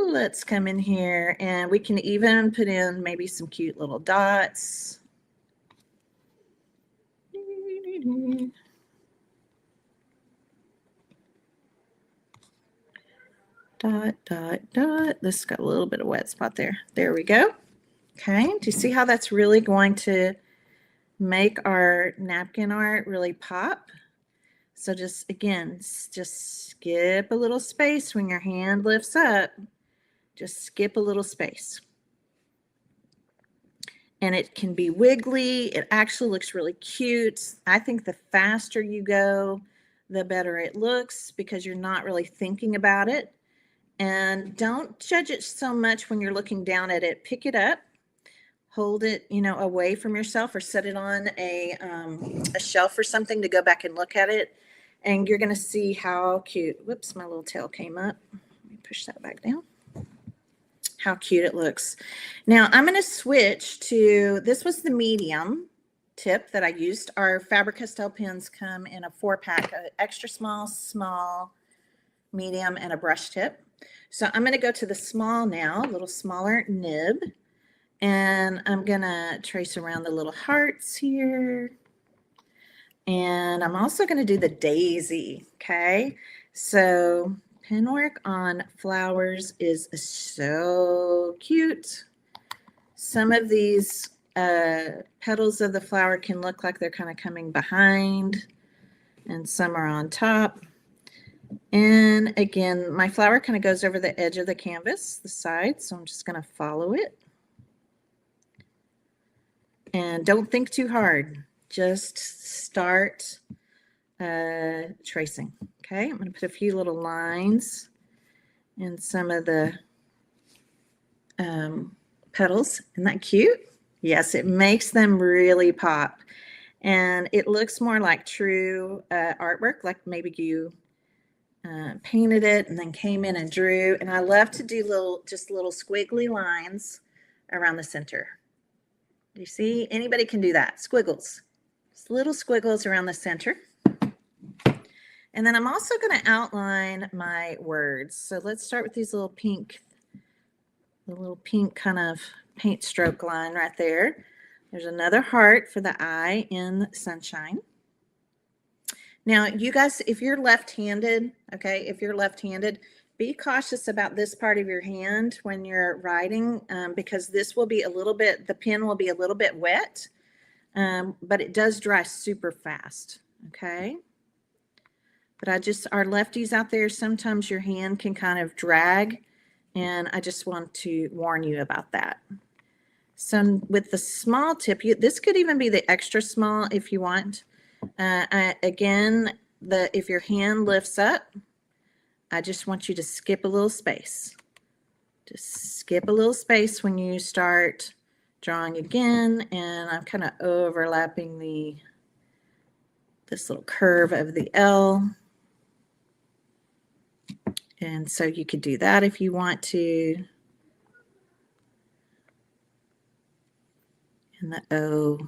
Let's come in here, and we can even put in maybe some cute little dots. Dot, dot, dot. This got a little bit of wet spot there. There we go. Okay, do you see how that's really going to make our napkin art really pop? So just, again, just skip a little space when your hand lifts up. Just skip a little space. And it can be wiggly. It actually looks really cute. I think the faster you go, the better it looks because you're not really thinking about it. And don't judge it so much when you're looking down at it. Pick it up, hold it, away from yourself, or set it on a shelf or something to go back and look at it. And you're going to see how cute. Whoops, my little tail came up. Let me push that back down. How cute it looks. Now I'm going to switch to, this was the medium tip that I used. Our Faber-Castell pens come in a 4-pack, extra small, small, medium, and a brush tip. So I'm going to go to the small now, a little smaller nib. And I'm going to trace around the little hearts here. And I'm also going to do the daisy. Okay. So Pinwork on flowers is so cute. Some of these petals of the flower can look like they're kind of coming behind, and some are on top. And again, my flower kind of goes over the edge of the canvas, the side, so I'm just going to follow it. And don't think too hard. Just start tracing. Okay, I'm going to put a few little lines in some of the petals. Isn't that cute? Yes, it makes them really pop. And it looks more like true artwork, like maybe you painted it and then came in and drew. And I love to do just little squiggly lines around the center. Do you see? Anybody can do that. Squiggles. Just little squiggles around the center. And then I'm also going to outline my words. So let's start with these little pink kind of paint stroke line right there. There's another heart for the eye in sunshine. Now, you guys, if you're left-handed, okay, if you're left-handed, be cautious about this part of your hand when you're writing because this will be the pen will be a little bit wet, but it does dry super fast, okay? But our lefties out there, sometimes your hand can kind of drag, and I just want to warn you about that. So with the small tip, this could even be the extra small if you want. Again, if your hand lifts up, I just want you to skip a little space. Just skip a little space when you start drawing again, and I'm kind of overlapping this little curve of the L. And so you could do that if you want to. And the O.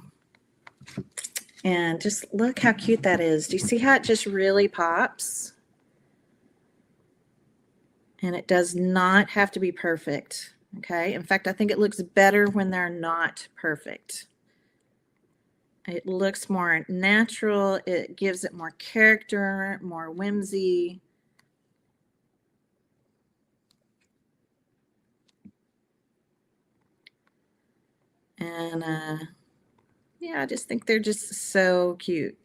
And just look how cute that is. Do you see how it just really pops? And it does not have to be perfect, okay? In fact, I think it looks better when they're not perfect. It looks more natural. It gives it more character, more whimsy. And yeah, I just think they're just so cute.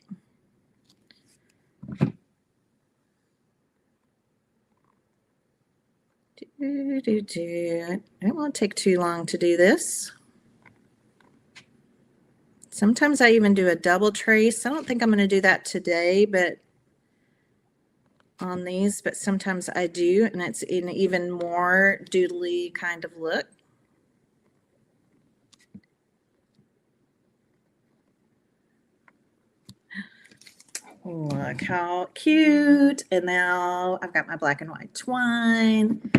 It won't take too long to do this. Sometimes I even do a double trace. I don't think I'm going to do that today, but on these, but sometimes I do, and it's an even more doodly kind of look. Look how cute. And now I've got my black and white twine.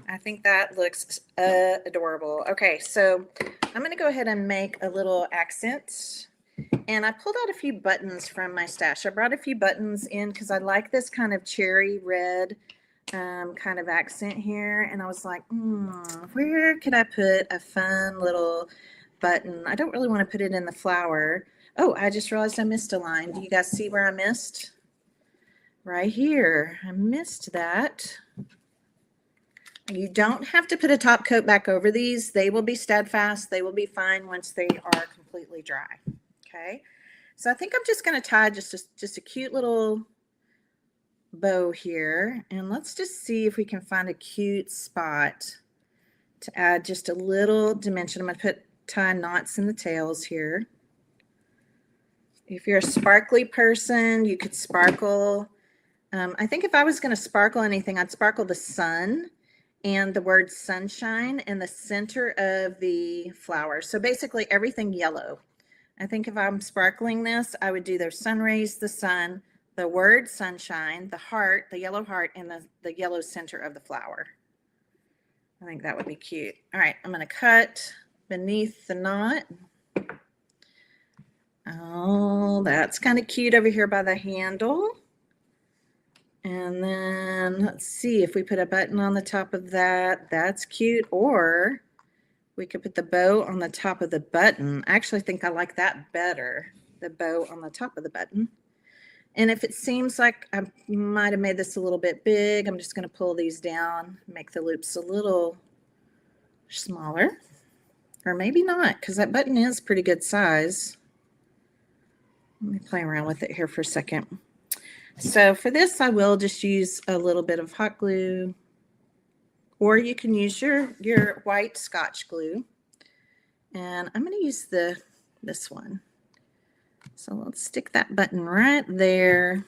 I think that looks adorable. Okay, so I'm going to go ahead and make a little accent. And I pulled out a few buttons from my stash. I brought a few buttons in because I like this kind of cherry red kind of accent here. And I was like, where could I put a fun little button? I don't really want to put it in the flower. Oh, I just realized I missed a line. Do you guys see where I missed? Right here. I missed that. You don't have to put a top coat back over these. They will be steadfast. They will be fine once they are completely dry. Okay. So I think I'm just going to tie just a cute little bow here. And let's just see if we can find a cute spot to add just a little dimension. I'm going to tie knots in the tails here. If you're a sparkly person, you could sparkle. I think if I was going to sparkle anything, I'd sparkle the sun and the word sunshine in the center of the flower. So basically everything yellow. I think if I'm sparkling this, I would do the sun rays, the sun, the word sunshine, the heart, the yellow heart, and the yellow center of the flower. I think that would be cute. All right, I'm going to cut beneath the knot. Oh, that's kind of cute over here by the handle. And then let's see if we put a button on the top of that. That's cute. Or we could put the bow on the top of the button. I actually think I like that better, the bow on the top of the button. And if it seems like I might have made this a little bit big, I'm just going to pull these down, make the loops a little smaller, or maybe not, because that button is pretty good size. Let me play around with it here for a second. So for this, I will just use a little bit of hot glue, or you can use your white Scotch glue. And I'm going to use this one. So let's stick that button right there.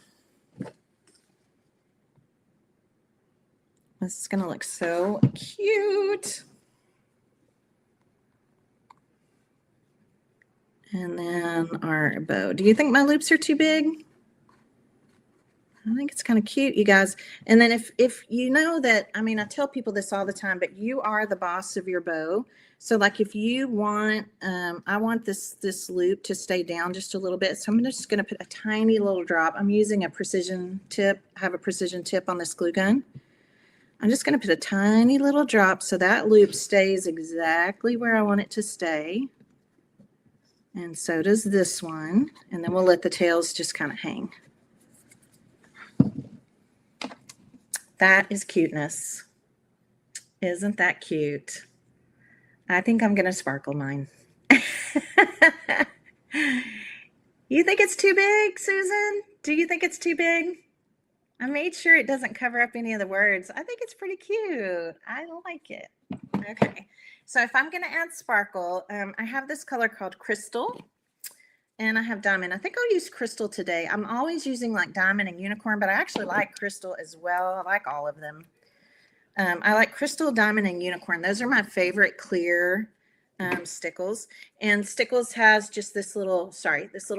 This is going to look so cute. And then our bow. Do you think my loops are too big? I think it's kind of cute, you guys. And then if you know that, I mean, I tell people this all the time, but you are the boss of your bow. So like if you want, I want this loop to stay down just a little bit. So I'm just going to put a tiny little drop. I'm using a precision tip. I have a precision tip on this glue gun. I'm just going to put a tiny little drop so that loop stays exactly where I want it to stay. And so does this one. And then we'll let the tails just kind of hang. That is cuteness. Isn't that cute? I think I'm going to sparkle mine. You think it's too big, Susan? Do you think it's too big? I made sure it doesn't cover up any of the words. I think it's pretty cute. I like it. Okay. So if I'm going to add sparkle, I have this color called Crystal. And I have diamond. I think I'll use crystal today. I'm always using like diamond and unicorn, but I actually like crystal as well. I like all of them. I like crystal, diamond, and unicorn. Those are my favorite clear stickles. And stickles has just this little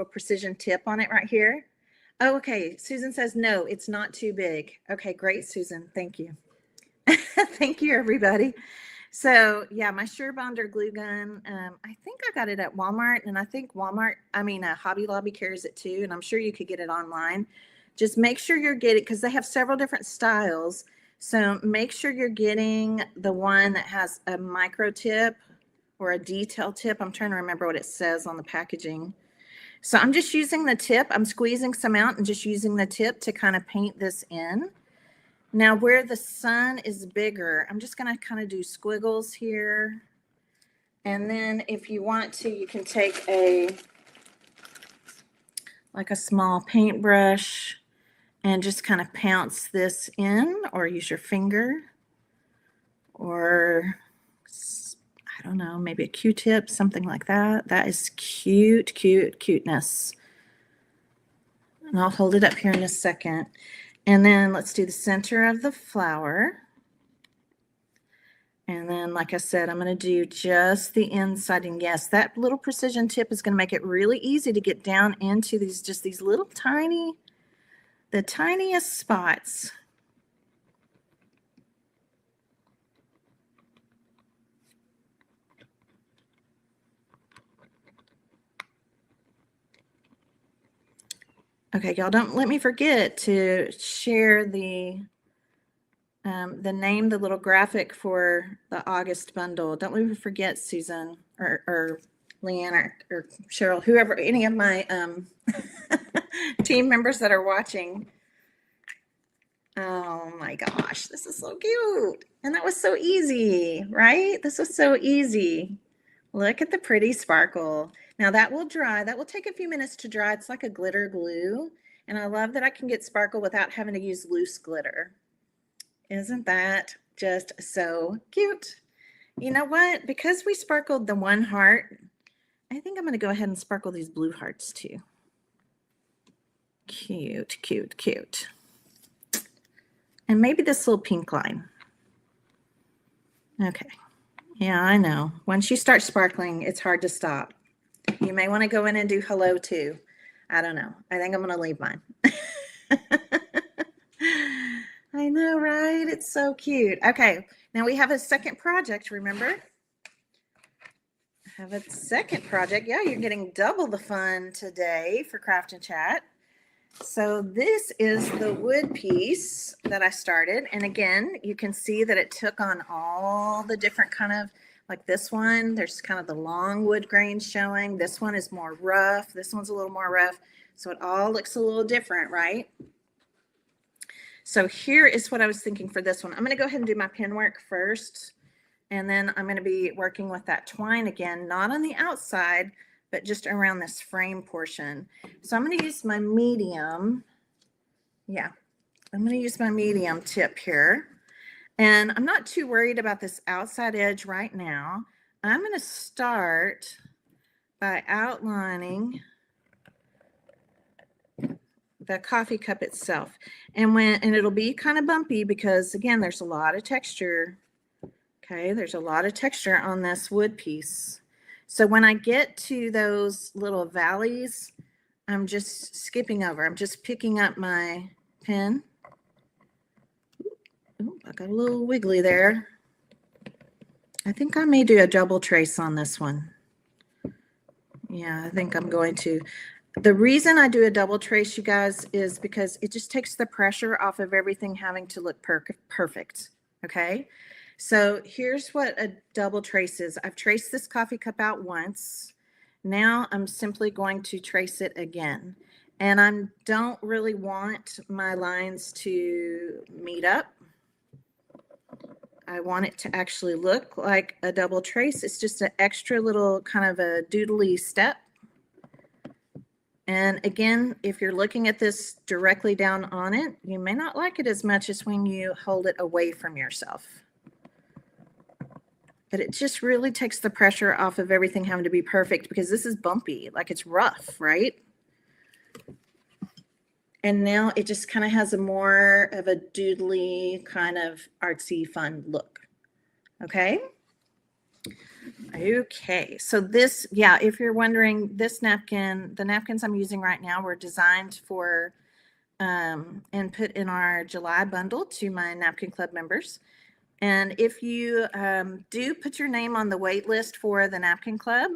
precision tip on it right here. Oh, okay. Susan says, no, it's not too big. Okay, great, Susan. Thank you. Thank you, everybody. So yeah, my SureBonder glue gun, I think I got it at Walmart, and I think Hobby Lobby carries it too, and I'm sure you could get it online. Just make sure you're getting, because they have several different styles. So make sure you're getting the one that has a micro tip or a detail tip. I'm trying to remember what it says on the packaging. So I'm just using the tip. I'm squeezing some out and just using the tip to kind of paint this in. Now where the sun is bigger, I'm just going to kind of do squiggles here. And then if you want to, you can take a small paintbrush and just kind of pounce this in, or use your finger, or I don't know, maybe a Q-tip, something like that. That is cute, cuteness. And I'll hold it up here in a second. And then let's do the center of the flower. And then, like I said, I'm going to do just the inside. And yes, that little precision tip is going to make it really easy to get down into these little tiny, the tiniest spots. Okay, y'all, don't let me forget to share the name, the little graphic for the August bundle. Don't let me forget, Susan or Leanne or Cheryl, whoever, any of my team members that are watching. Oh my gosh, this is so cute. And that was so easy, right? This was so easy. Look at the pretty sparkle. Now that will dry. That will take a few minutes to dry. It's like a glitter glue. And I love that I can get sparkle without having to use loose glitter. Isn't that just so cute? You know what? Because we sparkled the one heart, I think I'm going to go ahead and sparkle these blue hearts too. Cute, cute, cute. And maybe this little pink line. Okay. Yeah, I know. Once you start sparkling, it's hard to stop. You may want to go in and do hello too. I don't know. I think I'm going to leave mine. I know, right? It's so cute. Okay. Now we have a second project, remember? I have a second project. Yeah, you're getting double the fun today for Craft and Chat. So this is the wood piece that I started. And again, you can see that it took on all the different kind of, like this one, there's kind of the long wood grain showing. This one is more rough. This one's a little more rough. So it all looks a little different, right? So here is what I was thinking for this one. I'm going to go ahead and do my pin work first. And then I'm going to be working with that twine again, not on the outside, but just around this frame portion. So I'm going to use my medium. Yeah, I'm going to use my medium tip here. And I'm not too worried about this outside edge right now. I'm going to start by outlining the coffee cup itself. And it'll be kind of bumpy because again, there's a lot of texture. Okay, there's a lot of texture on this wood piece. So when I get to those little valleys, I'm just skipping over. I'm just picking up my pen. Ooh, I got a little wiggly there. I think I may do a double trace on this one. Yeah, I think I'm going to. The reason I do a double trace, you guys, is because it just takes the pressure off of everything having to look perfect. Okay. So here's what a double trace is. I've traced this coffee cup out once. Now I'm simply going to trace it again. And I don't really want my lines to meet up. I want it to actually look like a double trace. It's just an extra little kind of a doodly step. And again, if you're looking at this directly down on it, you may not like it as much as when you hold it away from yourself. But it just really takes the pressure off of everything having to be perfect because this is bumpy, like it's rough, right? And now it just kind of has a more of a doodly kind of artsy fun look. Okay. Okay, so this, yeah, if you're wondering, this napkin, the napkins I'm using right now were designed for and put in our July bundle to my Napkin Club members. And if you do put your name on the wait list for the Napkin Club,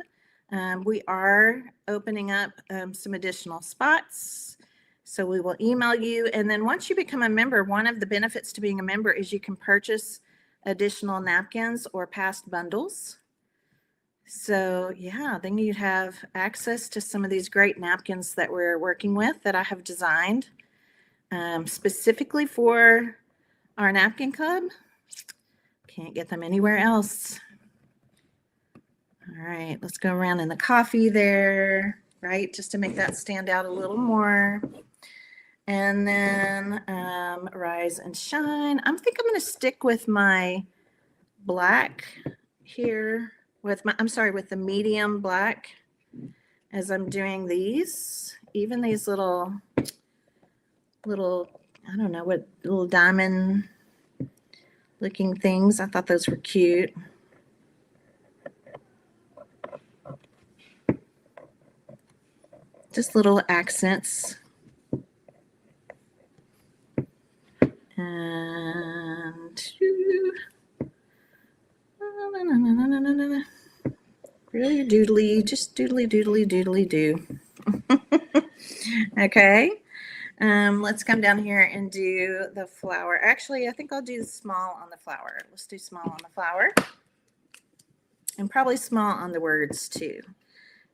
we are opening up some additional spots. So we will email you. And then once you become a member, one of the benefits to being a member is you can purchase additional napkins or past bundles. So yeah, then you'd have access to some of these great napkins that we're working with that I have designed specifically for our Napkin Club. Can't get them anywhere else. All right, let's go around in the coffee there, right? Just to make that stand out a little more. And then Rise and Shine. I think I'm going to stick with my black here. With the medium black as I'm doing these, even these little, I don't know what, little diamond looking things. I thought those were cute. Just little accents. And really doodly, just doodly, doodly, doodly do. Okay. Let's come down here and do the flower. Actually, I think I'll do small on the flower. Let's do small on the flower. And probably small on the words too.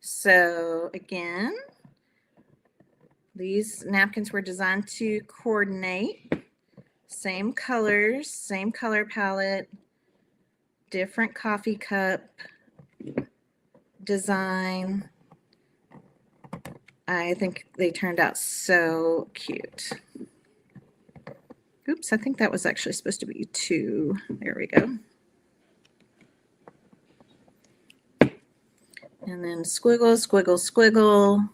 So again, these napkins were designed to coordinate. Same colors, same color palette, different coffee cup design. I think they turned out so cute. Oops, I think that was actually supposed to be 2. There we go. And then squiggle, squiggle, squiggle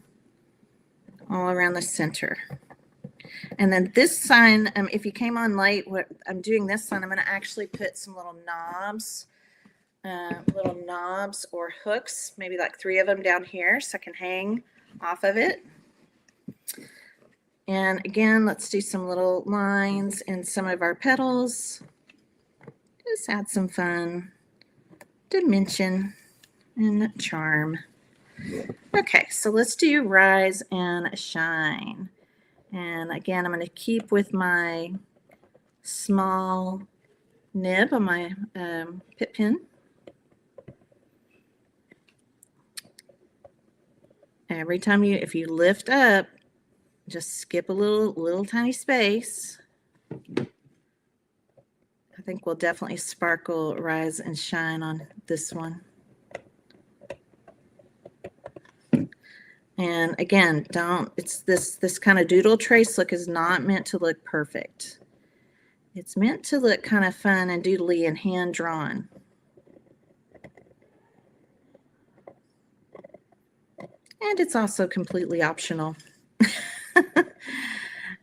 all around the center. And then this sign, if you came on late, what I'm doing this sign, I'm going to actually put some little knobs or hooks, maybe like 3 of them down here so I can hang off of it. And again, let's do some little lines in some of our petals. Just add some fun dimension and charm. Okay, so let's do Rise and Shine. And again, I'm going to keep with my small nib on my pit pin. Every time if you lift up, just skip a little tiny space. I think we'll definitely sparkle, rise, and shine on this one. And again, it's this kind of doodle trace look is not meant to look perfect. It's meant to look kind of fun and doodly and hand drawn. And it's also completely optional.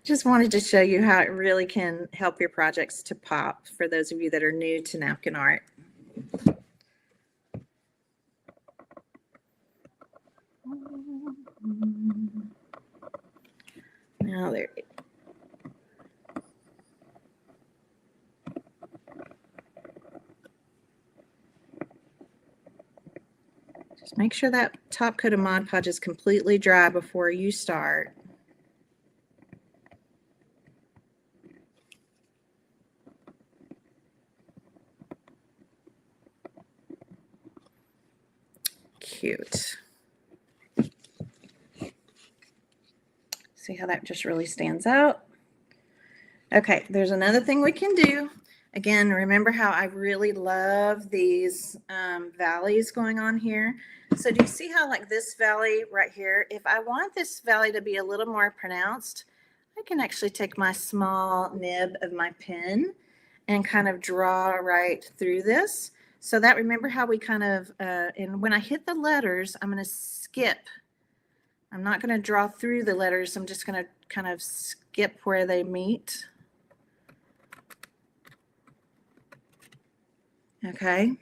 Just wanted to show you how it really can help your projects to pop for those of you that are new to napkin art. Now there. Just make sure that top coat of Mod Podge is completely dry before you start. Cute. See how that just really stands out? Okay, there's another thing we can do. Again, remember how I really love these valleys going on here? So do you see how like this valley right here, if I want this valley to be a little more pronounced, I can actually take my small nib of my pen and kind of draw right through this. So that, remember how we kind of, and when I hit the letters, I'm going to skip. I'm not going to draw through the letters. I'm just going to kind of skip where they meet. Okay.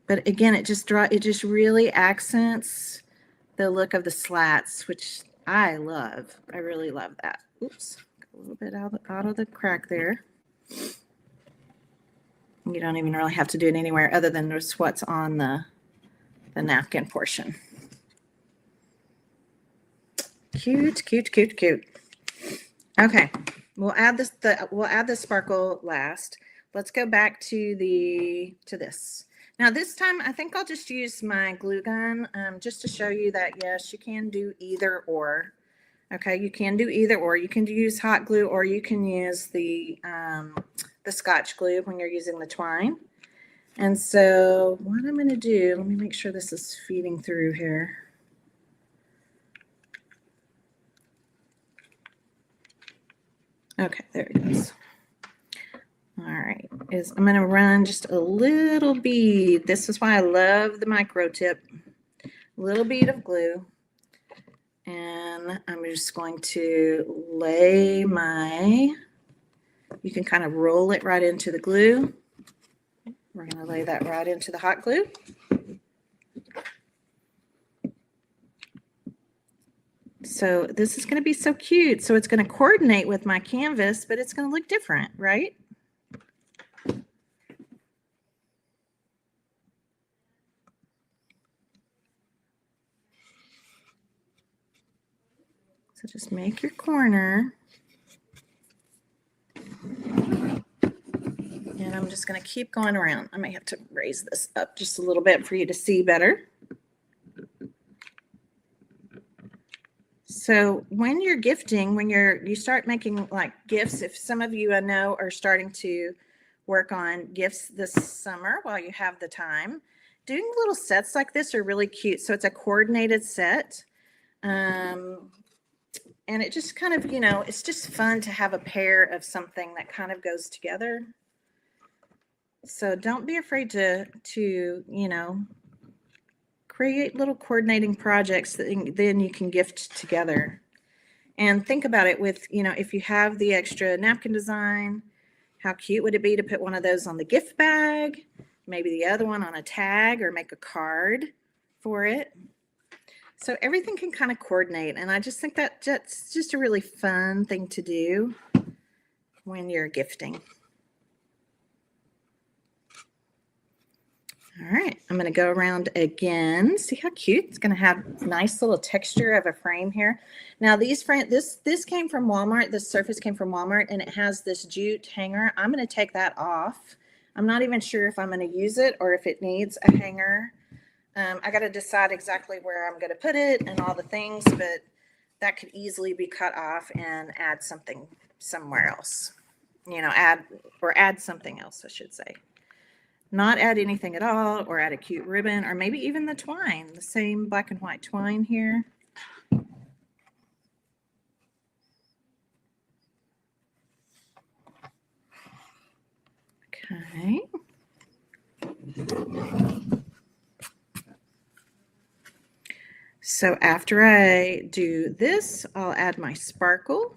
But again, it just really accents the look of the slats, which I love. I really love that. Oops, a little bit out of the crack there. You don't even really have to do it anywhere other than just what's on the napkin portion. Cute, cute, cute, cute. Okay, we'll add the sparkle last. Let's go back to this. Now this time I think I'll just use my glue gun just to show you that yes, you can do either or. Okay, you can do either or. You can use hot glue or you can use the Scotch glue when you're using the twine. And so what I'm going to do, let me make sure this is feeding through here. Okay, there it goes. All right, I'm going to run just a little bead. This is why I love the micro tip. A little bead of glue. And I'm just going to lay you can kind of roll it right into the glue. We're going to lay that right into the hot glue. So this is going to be so cute. So it's going to coordinate with my canvas, but it's going to look different, right? So just make your corner. And I'm just going to keep going around. I may have to raise this up just a little bit for you to see better. So when you're gifting, when you start making like gifts, if some of you I know are starting to work on gifts this summer while you have the time, doing little sets like this are really cute. So it's a coordinated set. And it just kind of, it's just fun to have a pair of something that kind of goes together. So don't be afraid to create little coordinating projects that then you can gift together. And think about it with, if you have the extra napkin design, how cute would it be to put one of those on the gift bag, maybe the other one on a tag, or make a card for it. So everything can kind of coordinate. And I just think that's just a really fun thing to do when you're gifting. All right, I'm going to go around again. See how cute? It's going to have nice little texture of a frame here. Now this came from Walmart. This surface came from Walmart, and it has this jute hanger. I'm going to take that off. I'm not even sure if I'm going to use it or if it needs a hanger. I got to decide exactly where I'm going to put it and all the things, but that could easily be cut off and add something somewhere else. Add something else, I should say. Not add anything at all, or add a cute ribbon, or maybe even the twine, the same black and white twine here. Okay. So after I do this, I'll add my sparkle.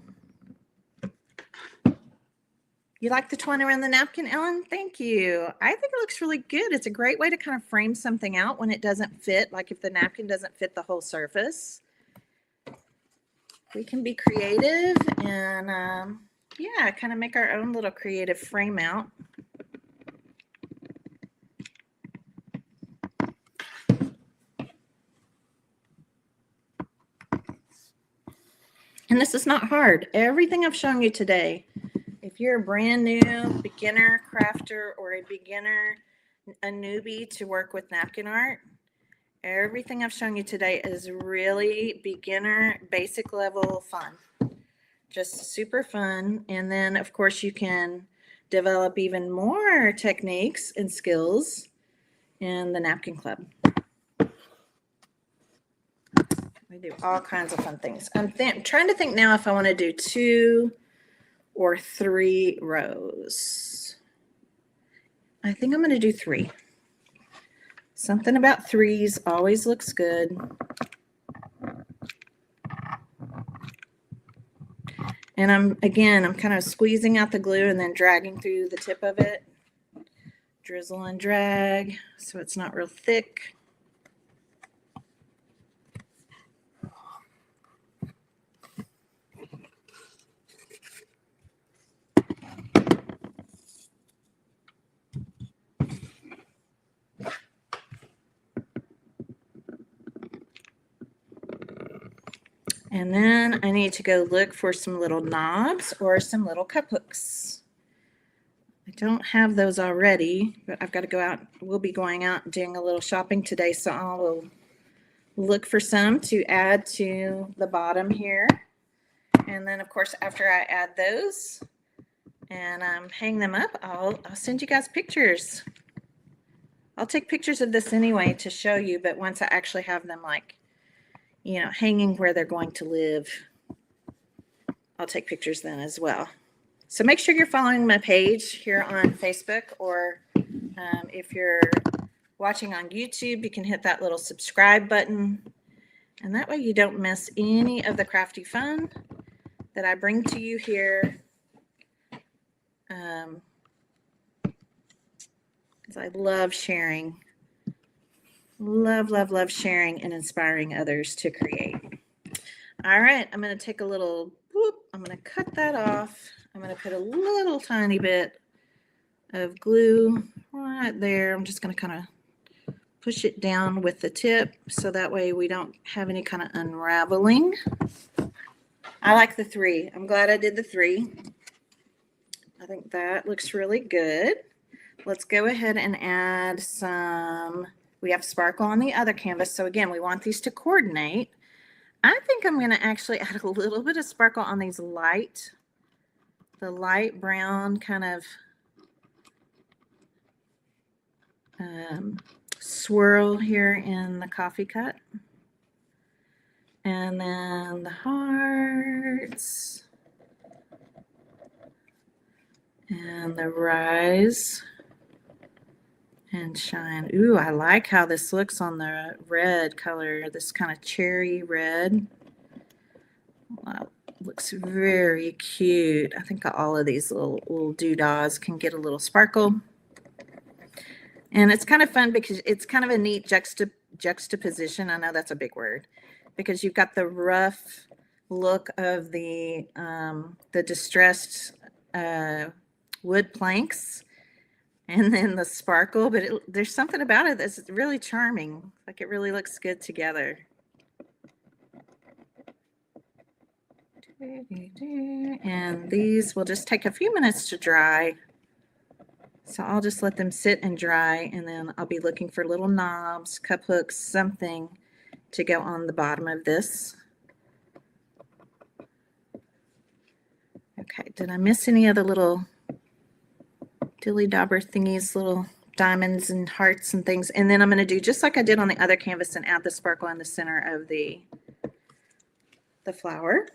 You like the twine around the napkin, Ellen? Thank you. I think it looks really good. It's a great way to kind of frame something out when it doesn't fit, like if the napkin doesn't fit the whole surface. We can be creative and yeah, kind of make our own little creative frame out. And this is not hard. Everything I've shown you today, if you're a brand new beginner crafter or a newbie to work with napkin art, everything I've shown you today is really beginner, basic level fun. Just super fun. And then, of course, you can develop even more techniques and skills in the Napkin Club. We do all kinds of fun things. I'm trying to think now if I want to do 2 or 3 rows. I think I'm going to do 3. Something about 3s always looks good. And I'm kind of squeezing out the glue and then dragging through the tip of it. Drizzle and drag so it's not real thick. And then I need to go look for some little knobs or some little cup hooks. I don't have those already, but I've got to go out. We'll be going out doing a little shopping today, so I will look for some to add to the bottom here. And then, of course, after I add those and hang them up, I'll send you guys pictures. I'll take pictures of this anyway to show you, but once I actually have them hanging where they're going to live, I'll take pictures then as well. So make sure you're following my page here on Facebook, or if you're watching on YouTube, you can hit that little subscribe button. And that way you don't miss any of the crafty fun that I bring to you here. Because I love sharing. Love, love, love sharing and inspiring others to create. All right, I'm going to take a little, I'm going to cut that off. I'm going to put a little tiny bit of glue right there. I'm just going to kind of push it down with the tip so that way we don't have any kind of unraveling. I like the 3. I'm glad I did the 3. I think that looks really good. Let's go ahead and add some. We have sparkle on the other canvas. So again, we want these to coordinate. I think I'm going to actually add a little bit of sparkle on these the light brown kind of swirl here in the coffee cut. And then the hearts and the rise and shine. Ooh, I like how this looks on the red color, this kind of cherry red. Wow, looks very cute. I think all of these little doodahs can get a little sparkle. And it's kind of fun because it's kind of a neat juxtaposition. I know that's a big word, because you've got the rough look of the distressed wood planks, and then the sparkle, but there's something about it that's really charming. Like, it really looks good together. And these will just take a few minutes to dry. So I'll just let them sit and dry, and then I'll be looking for little knobs, cup hooks, something to go on the bottom of this. Okay, did I miss any of the little dilly dauber thingies, little diamonds and hearts and things? And then I'm going to do just like I did on the other canvas and add the sparkle in the center of the flower.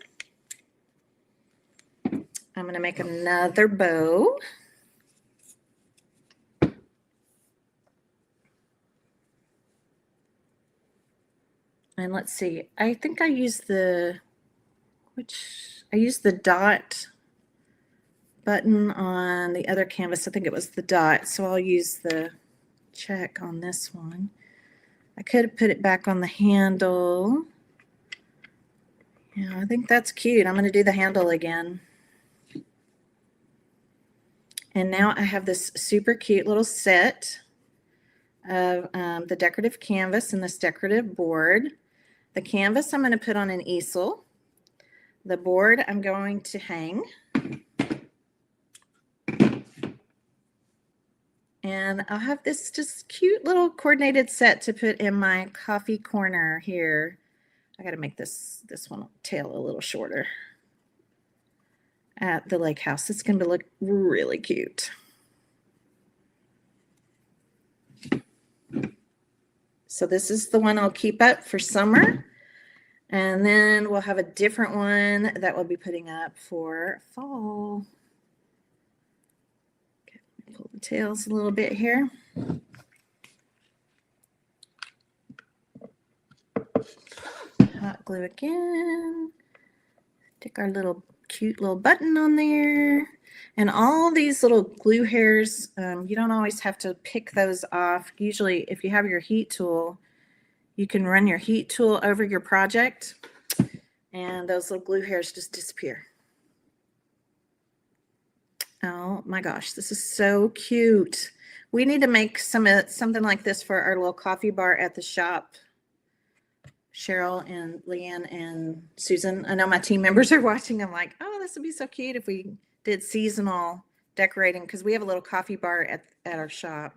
I'm going to make another bow. And let's see, I think I used the dot button on the other canvas. I think it was the dot, so I'll use the check on this one. I could have put it back on the handle. Yeah, I think that's cute. I'm going to do the handle again. And now I have this super cute little set of the decorative canvas and this decorative board. The canvas I'm going to put on an easel. The board I'm going to hang. And I'll have this just cute little coordinated set to put in my coffee corner here. I got to make this one tail a little shorter at the lake house. It's going to look really cute. So this is the one I'll keep up for summer. And then we'll have a different one that we'll be putting up for fall. Okay, pull the tails a little bit here. Hot glue again. Stick our little cute little button on there. And all these little glue hairs, you don't always have to pick those off. Usually if you have your heat tool, you can run your heat tool over your project and those little glue hairs just disappear. Oh my gosh, this is so cute. We need to make something like this for our little coffee bar at the shop. Cheryl and Leanne and Susan. I know my team members are watching. I'm like, oh, this would be so cute if we did seasonal decorating, because we have a little coffee bar at our shop.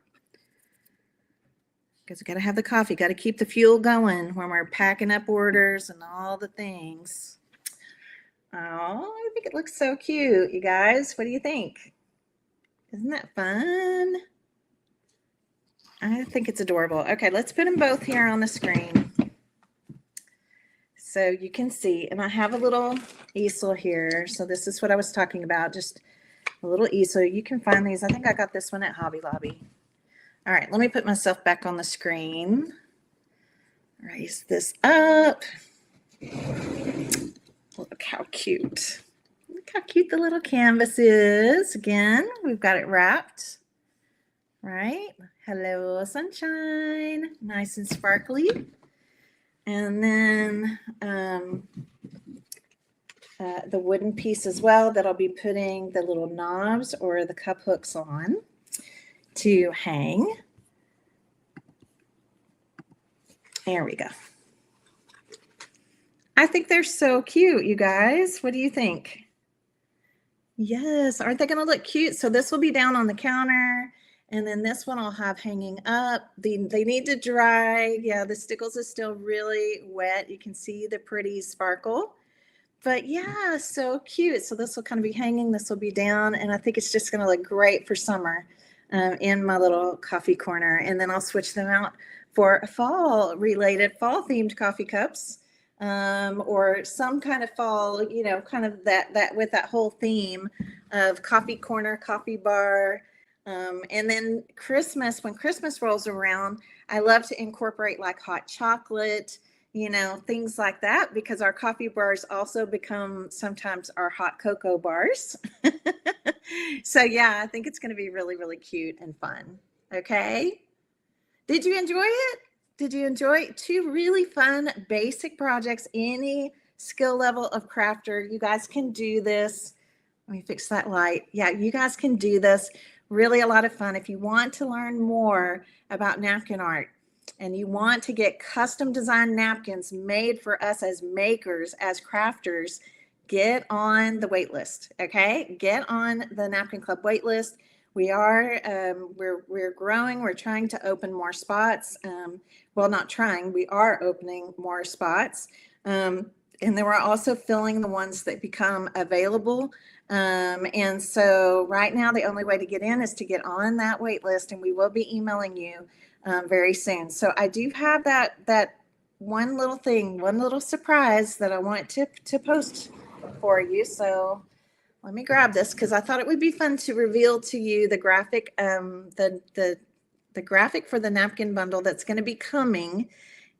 Because we got to have the coffee, got to keep the fuel going when we're packing up orders and all the things. Oh, I think it looks so cute, you guys. What do you think? Isn't that fun? I think it's adorable. Okay, let's put them both here on the screen so you can see. And I have a little easel here. So this is what I was talking about, just a little easel. You can find these. I think I got this one at Hobby Lobby. All right, let me put myself back on the screen. Raise this up. Look how cute. Look how cute the little canvas is. Again, we've got it wrapped. Right? Hello, sunshine. Nice and sparkly. And then the wooden piece as well that I'll be putting the little knobs or the cup hooks on to hang. There we go. I think they're so cute, you guys. What do you think? Yes, aren't they going to look cute? So this will be down on the counter, and then this one I'll have hanging up. They need to dry. Yeah, the stickles is still really wet. You can see the pretty sparkle. But yeah, so cute. So this will kind of be hanging. This will be down, and I think it's just going to look great for summer in my little coffee corner. And then I'll switch them out for fall-related, fall-themed coffee cups. Or some kind of fall, you know, kind of that with that whole theme of coffee corner, coffee bar. And then Christmas, when Christmas rolls around, I love to incorporate like hot chocolate, you know, things like that, because our coffee bars also become sometimes our hot cocoa bars. So yeah, I think it's going to be really, really cute and fun. Okay. Did you enjoy it? Did you enjoy two really fun basic projects? Any skill level of crafter, you guys can do this. Let me fix that light. Yeah, you guys can do this. Really a lot of fun. If you want to learn more about napkin art and you want to get custom designed napkins made for us as makers, as crafters, get on the wait list, okay? Get on the Napkin Club wait list. We are, we're growing. We're trying to open more spots. Well, not trying, we are opening more spots. And then we're also filling the ones that become available And so right now, the only way to get in is to get on that wait list, and we will be emailing you very soon. So I do have that one little thing, one little surprise that I want to post for you. So let me grab this because I thought it would be fun to reveal to you the graphic, the graphic for the napkin bundle that's going to be coming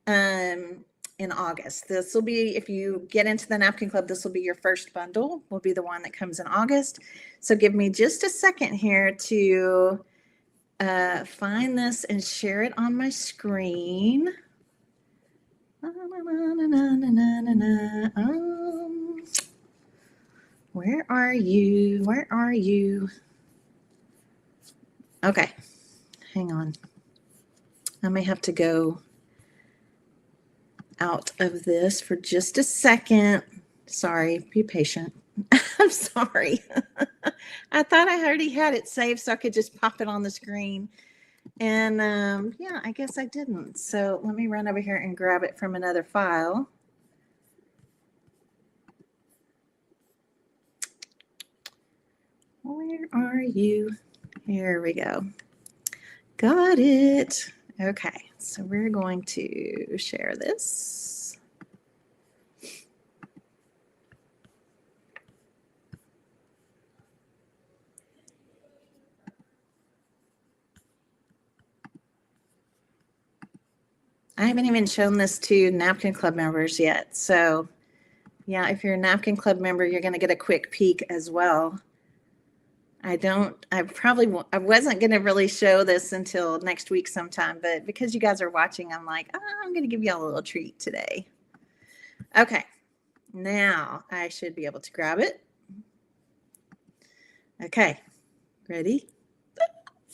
in August. This will be, if you get into the Napkin Club, this will be your first bundle, will be the one that comes in August. So give me just a second here to find this and share it on my screen. Where are you? Where are you? Okay, hang on. I may have to go out of this for just a second. Sorry, be patient. I'm sorry. I thought I already had it saved so I could just pop it on the screen. And yeah, I guess I didn't. So let me run over here and grab it from another file. Where are you? Here we go. Got it. Okay, so we're going to share this. I haven't even shown this to Napkin Club members yet. So yeah, if you're a Napkin Club member, you're going to get a quick peek as well. I wasn't going to really show this until next week sometime, but because you guys are watching, I'm like, oh, I'm going to give you all a little treat today. Okay, now I should be able to grab it. Okay, ready?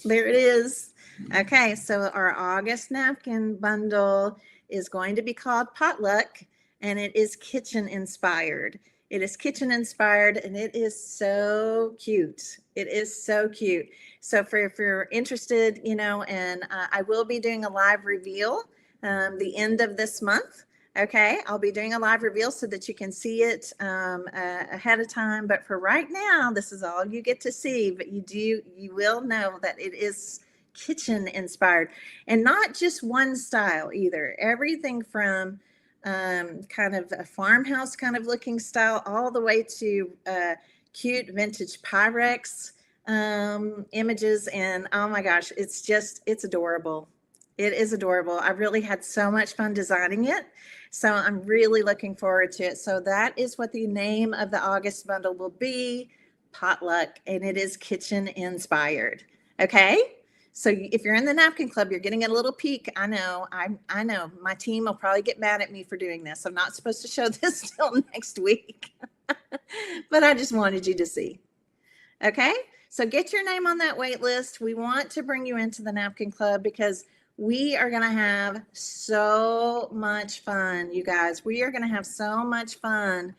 There it is. Okay, so our August napkin bundle is going to be called Potluck, and it is kitchen inspired. It is kitchen inspired, and it is so cute. It is so cute. So if you're interested, and I will be doing a live reveal the end of this month. Okay, I'll be doing a live reveal so that you can see it ahead of time. But for right now, this is all you get to see. But you will know that it is kitchen inspired, and not just one style either. Everything from kind of a farmhouse kind of looking style all the way to cute vintage Pyrex images. And oh my gosh, it's adorable. It is adorable. I really had so much fun designing it. So I'm really looking forward to it. So that is what the name of the August bundle will be, Potluck, and it is kitchen inspired. Okay. So if you're in the Napkin Club, you're getting a little peek. I know my team will probably get mad at me for doing this. I'm not supposed to show this till next week, but I just wanted you to see. Okay. So get your name on that wait list. We want to bring you into the Napkin Club because we are going to have so much fun, you guys. We are going to have so much fun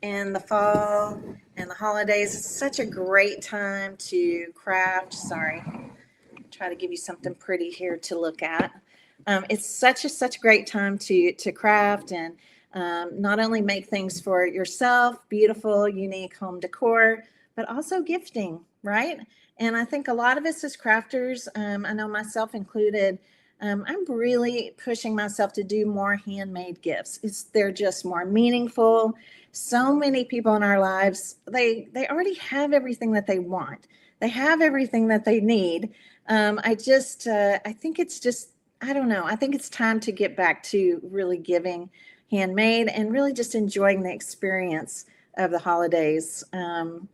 in the fall and the holidays. It's such a great time to craft. Sorry, try to give you something pretty here to look at. It's such a great time to craft and not only make things for yourself, beautiful, unique home decor, but also gifting, right? And I think a lot of us as crafters, I know myself included, I'm really pushing myself to do more handmade gifts. They're just more meaningful. So many people in our lives, they already have everything that they want. They have everything that they need. I think it's just, I don't know. I think it's time to get back to really giving handmade and really just enjoying the experience of the holidays.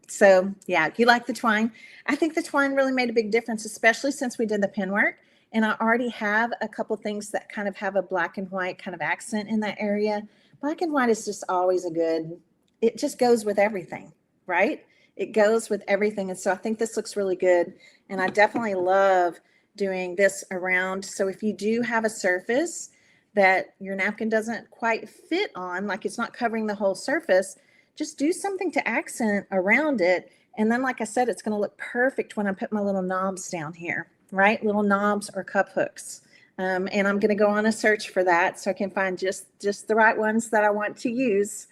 So yeah, you like the twine? I think the twine really made a big difference, especially since we did the pin work. And I already have a couple things that kind of have a black and white kind of accent in that area. Black and white is just always it just goes with everything, right? It goes with everything. And so I think this looks really good. And I definitely love doing this around. So if you do have a surface that your napkin doesn't quite fit on, like it's not covering the whole surface, just do something to accent around it. And then, like I said, it's going to look perfect when I put my little knobs down here, right? Little knobs or cup hooks. And I'm going to go on a search for that so I can find just the right ones that I want to use.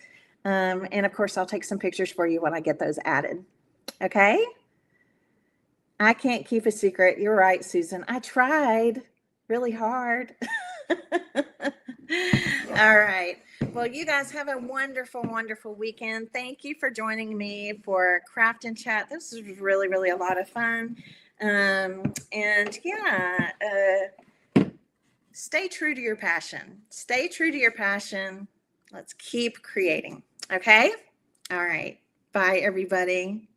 And of course, I'll take some pictures for you when I get those added. Okay. I can't keep a secret. You're right, Susan. I tried really hard. All right. Well, you guys have a wonderful, wonderful weekend. Thank you for joining me for Craft and Chat. This was really, really a lot of fun. And yeah, stay true to your passion. Stay true to your passion. Let's keep creating. Okay. All right. Bye, everybody.